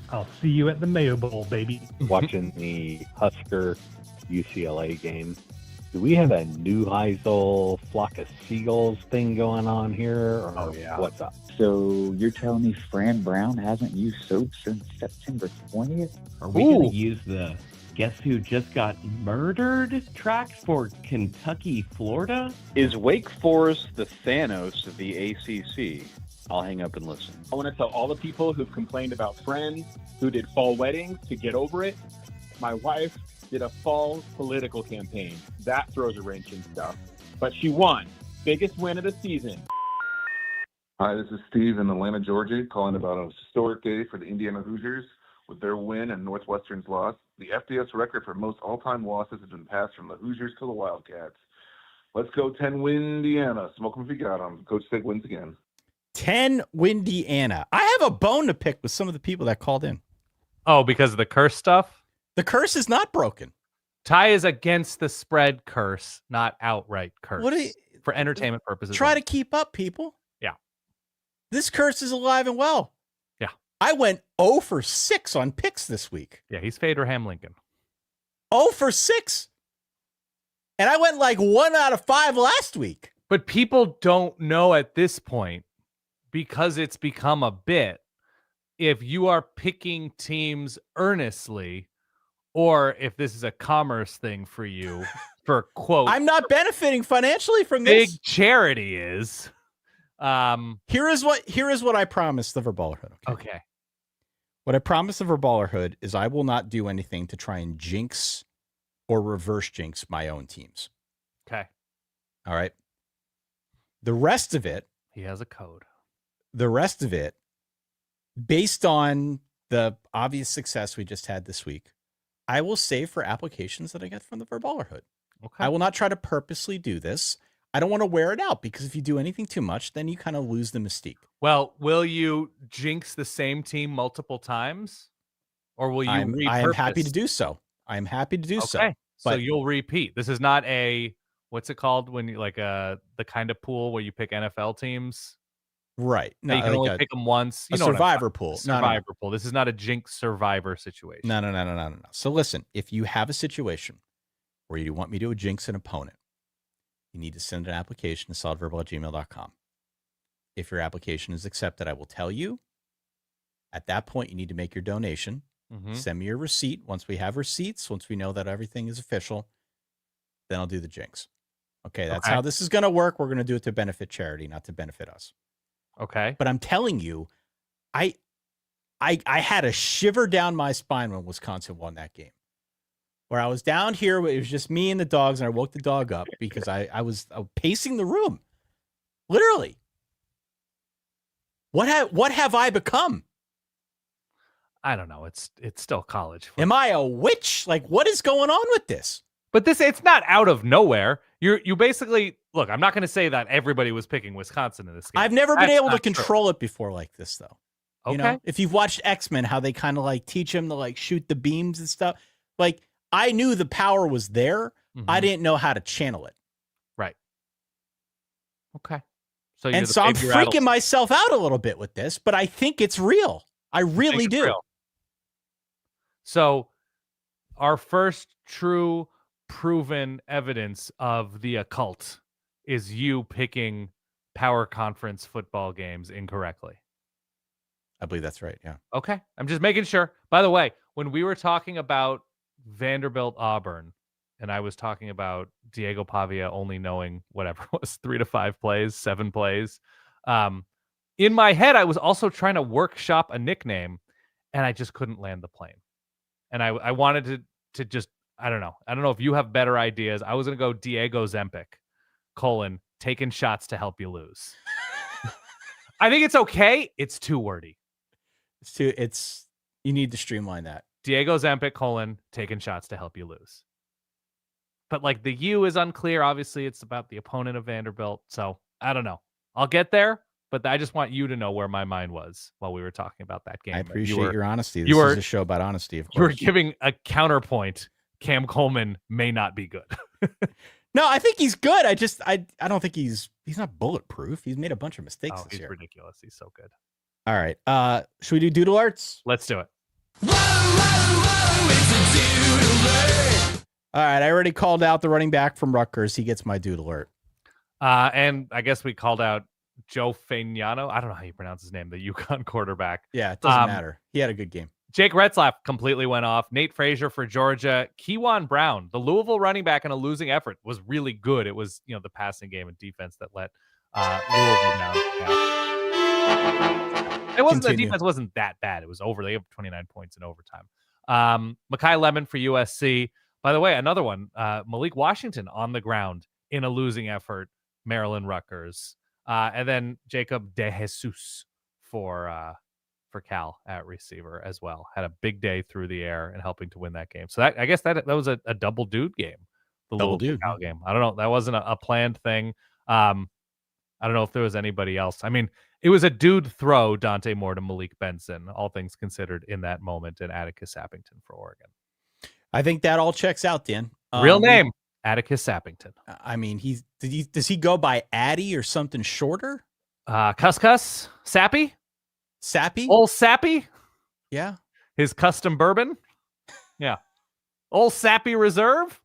Speaker 13: I'll see you at the Mayo Bowl, baby.
Speaker 16: Watching the Husker UCLA game. Do we have a new Heisel flock of seagulls thing going on here? Or what's up?
Speaker 17: So you're telling me Fran Brown hasn't used soap since September 20th?
Speaker 18: Are we going to use the Guess Who Just Got Murdered tracks for Kentucky, Florida?
Speaker 19: Is Wake Forest the Thanos of the ACC? I'll hang up and listen.
Speaker 20: I want to tell all the people who've complained about friends who did fall weddings to get over it. My wife did a fall political campaign. That throws a wrench in stuff. But she won. Biggest win of the season.
Speaker 21: Hi, this is Steve in Atlanta, Georgia, calling about a historic day for the Indiana Hoosiers with their win and Northwestern's loss. The FBS record for most all-time losses has been passed from the Hoosiers to the Wildcats. Let's go 10-win Indiana. Smoke them if you got them. Coach Sig wins again.
Speaker 2: 10-win Indiana. I have a bone to pick with some of the people that called in.
Speaker 3: Oh, because of the curse stuff?
Speaker 2: The curse is not broken.
Speaker 3: Ty is against the spread curse, not outright curse.
Speaker 2: What do you,
Speaker 3: for entertainment purposes.
Speaker 2: Try to keep up, people.
Speaker 3: Yeah.
Speaker 2: This curse is alive and well.
Speaker 3: Yeah.
Speaker 2: I went 0 for 6 on picks this week.
Speaker 3: Yeah, he's Faderham Lincoln.
Speaker 2: 0 for 6. And I went like 1 out of 5 last week.
Speaker 3: But people don't know at this point, because it's become a bit, if you are picking teams earnestly or if this is a commerce thing for you for quote.
Speaker 2: I'm not benefiting financially from
Speaker 3: big
Speaker 2: this.
Speaker 3: Charity is.
Speaker 2: Here is what I promised the Verballerhood.
Speaker 3: Okay.
Speaker 2: What I promised the Verballerhood is I will not do anything to try and jinx or reverse jinx my own teams.
Speaker 3: Okay.
Speaker 2: All right. The rest of it.
Speaker 3: He has a code.
Speaker 2: The rest of it, based on the obvious success we just had this week, I will save for applications that I get from the Verballerhood.
Speaker 3: Okay.
Speaker 2: I will not try to purposely do this. I don't want to wear it out because if you do anything too much, then you kind of lose the mystique.
Speaker 3: Well, will you jinx the same team multiple times? Or will you repurpose?
Speaker 2: I am happy to do so. I am happy to do so.
Speaker 3: Okay. So
Speaker 2: But
Speaker 3: you'll repeat. This is not a, what's it called when you like the kind of pool where you pick NFL teams?
Speaker 2: right.
Speaker 3: No, you can
Speaker 2: like
Speaker 3: only pick them once.
Speaker 2: a
Speaker 3: You know what I'm
Speaker 2: survivor
Speaker 3: talking
Speaker 2: pool.
Speaker 3: about.
Speaker 2: No, no, no.
Speaker 3: Survivor pool. This is not a jinx survivor situation.
Speaker 2: No. So listen, if you have a situation where you want me to jinx an opponent, you need to send an application to solidverbal@gmail.com. If your application is accepted, I will tell you. At that point, you need to make your donation.
Speaker 3: Mhm.
Speaker 2: Send me your receipt. Once we have receipts, once we know that everything is official, then I'll do the jinx. Okay, that's
Speaker 3: Okay.
Speaker 2: how this is going to work. We're going to do it to benefit charity, not to benefit us.
Speaker 3: Okay.
Speaker 2: But I'm telling you, I had a shiver down my spine when Wisconsin won that game. Where I was down here, it was just me and the dogs, and I woke the dog up because I was pacing the room. Literally. What have I become?
Speaker 3: I don't know. It's still college.
Speaker 2: Am I a witch? Like, what is going on with this?
Speaker 3: But it's not out of nowhere. You basically look. I'm not going to say that everybody was picking Wisconsin in this game.
Speaker 2: I've never been
Speaker 3: That's
Speaker 2: able to
Speaker 3: not true.
Speaker 2: control it before like this, though. You know,
Speaker 3: Okay.
Speaker 2: if you've watched X-Men, how they kind of like teach him to like shoot the beams and stuff. Like, I knew the power was there. I
Speaker 3: Mhm.
Speaker 2: didn't know how to channel it.
Speaker 3: Right. Okay. So
Speaker 2: And so I'm freaking myself out a little bit with this, but I think it's real. I really do.
Speaker 3: So our first true proven evidence of the occult is you picking power conference football games incorrectly.
Speaker 2: I believe that's right. Yeah.
Speaker 3: Okay. I'm just making sure. By the way, when we were talking about Vanderbilt Auburn, and I was talking about Diego Pavia only knowing whatever it was 3 to 5 plays, 7 plays. In my head, I was also trying to workshop a nickname, and I just couldn't land the plane. And I wanted to just, I don't know. I don't know if you have better ideas. I was going to go Diego Zempic, taking shots to help you lose. I think it's okay. It's too wordy.
Speaker 2: You need to streamline that.
Speaker 3: Diego Zempic, taking shots to help you lose. But like the U is unclear. Obviously, it's about the opponent of Vanderbilt. So I don't know. I'll get there, but I just want you to know where my mind was while we were talking about that game.
Speaker 2: I appreciate your honesty. This
Speaker 3: you were
Speaker 2: is a show about honesty, of
Speaker 3: You were
Speaker 2: course.
Speaker 3: giving a counterpoint. Cam Coleman may not be good.
Speaker 2: No, I think he's good. I don't think he's not bulletproof. He's made a bunch of mistakes
Speaker 3: Oh,
Speaker 2: this
Speaker 3: he's
Speaker 2: year.
Speaker 3: ridiculous. He's so good.
Speaker 2: All right. Should we do doodle arts?
Speaker 3: Let's do it.
Speaker 2: All right. I already called out the running back from Rutgers. He gets my doodle alert.
Speaker 3: And I guess we called out Joe Fagnano. I don't know how you pronounce his name, the UConn quarterback.
Speaker 2: Yeah, it doesn't matter. He had a good game.
Speaker 3: Jake Retzlaff completely went off. Nate Frazier for Georgia. Kewan Brown, the Louisville running back in a losing effort, was really good. It was, the passing game and defense that let Louisville down. Yeah. It wasn't the defense wasn't that bad. It was over. They have 29 points in overtime. Mekhi Lemon for USC. By the way, another one. Malik Washington on the ground in a losing effort. Maryland Rutgers. And then Jacob De Jesus for Cal at receiver as well. Had a big day through the air and helping to win that game. So I guess that was a double dude game. The
Speaker 2: Double
Speaker 3: Louisville
Speaker 2: dude
Speaker 3: Cal game. I don't know. That wasn't a planned thing. I don't know if there was anybody else. I mean, it was a dude throw, Dante Moore to Malik Benson, all things considered in that moment, and Atticus Sappington for Oregon.
Speaker 2: I think that all checks out, Dan.
Speaker 3: Real name, Atticus Sappington.
Speaker 2: I mean, does he go by Addy or something shorter?
Speaker 3: Cuss, Sappy,
Speaker 2: old
Speaker 3: Sappy.
Speaker 2: Yeah,
Speaker 3: his custom bourbon. Yeah, old Sappy Reserve.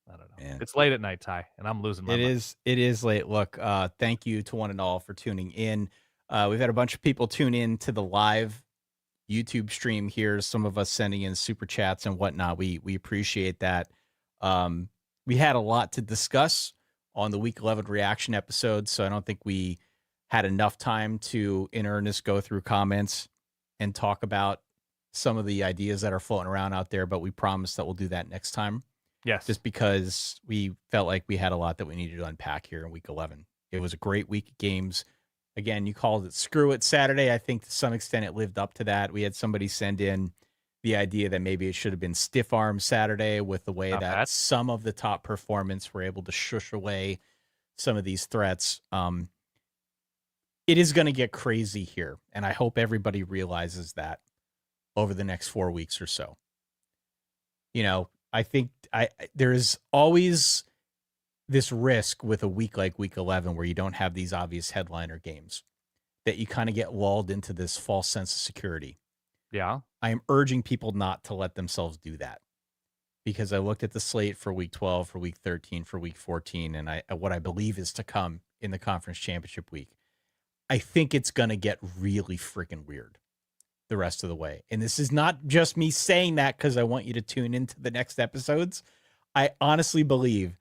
Speaker 3: I don't know.
Speaker 2: Man.
Speaker 3: It's late at night, Ty, and I'm losing my mind.
Speaker 2: It is late. Look, thank you to one and all for tuning in. We've had a bunch of people tune in to the live YouTube stream here. Some of us sending in super chats and whatnot. We appreciate that. We had a lot to discuss on the Week 11 reaction episode, so I don't think we had enough time to, in earnest, go through comments and talk about some of the ideas that are floating around out there, but we promise that we'll do that next time.
Speaker 3: Yes.
Speaker 2: Just because we felt like we had a lot that we needed to unpack here in Week 11. It was a great week of games. Again, you called it Screw It Saturday. I think to some extent it lived up to that. We had somebody send in the idea that maybe it should have been Stiff Arm Saturday with the way that some of the top performance were able to shush away some of these threats. It is going to get crazy here, and I hope everybody realizes that over the next 4 weeks or so. You know, I think there is always this risk with a week like Week 11 where you don't have these obvious headliner games, that you kind of get lulled into this false sense of security.
Speaker 3: Yeah.
Speaker 2: I am urging people not to let themselves do that, because I looked at the slate for Week 12, for Week 13, for Week 14, and what I believe is to come in the conference championship week. I think it's going to get really freaking weird the rest of the way. And this is not just me saying that because I want you to tune into the next episodes. I honestly believe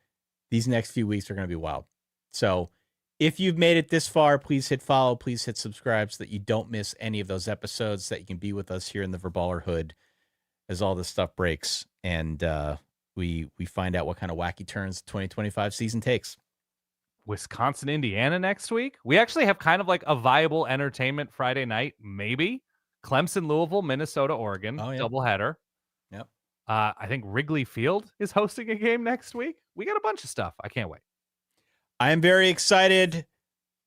Speaker 2: these next few weeks are going to be wild. So if you've made it this far, please hit follow, please hit subscribe so that you don't miss any of those episodes, that you can be with us here in the Verballer Hood as all this stuff breaks and we find out what kind of wacky turns the 2025 season takes.
Speaker 3: Wisconsin, Indiana next week. We actually have kind of like a viable entertainment Friday night, maybe. Clemson, Louisville, Minnesota, Oregon, doubleheader.
Speaker 2: Yep.
Speaker 3: I think Wrigley Field is hosting a game next week. We got a bunch of stuff. I can't wait.
Speaker 2: I am very excited,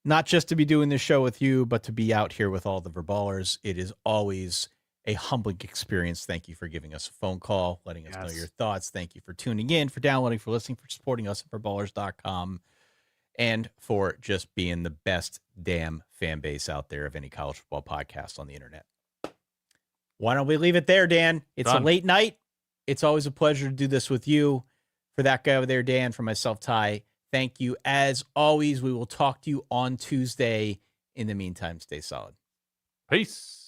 Speaker 2: not just to be doing this show with you, but to be out here with all the Verballers. It is always a humbling experience. Thank you for giving us a phone call, letting us know your thoughts. Thank you for tuning in, for downloading, for listening, for supporting us at Verballers.com, and for just being the best damn fan base out there of any college football podcast on the internet. Why don't we leave it there, Dan? It's a late night. It's always a pleasure to do this with you. For that guy over there, Dan, for myself, Ty, thank you. As always, we will talk to you on Tuesday. In the meantime, stay solid.
Speaker 3: Peace.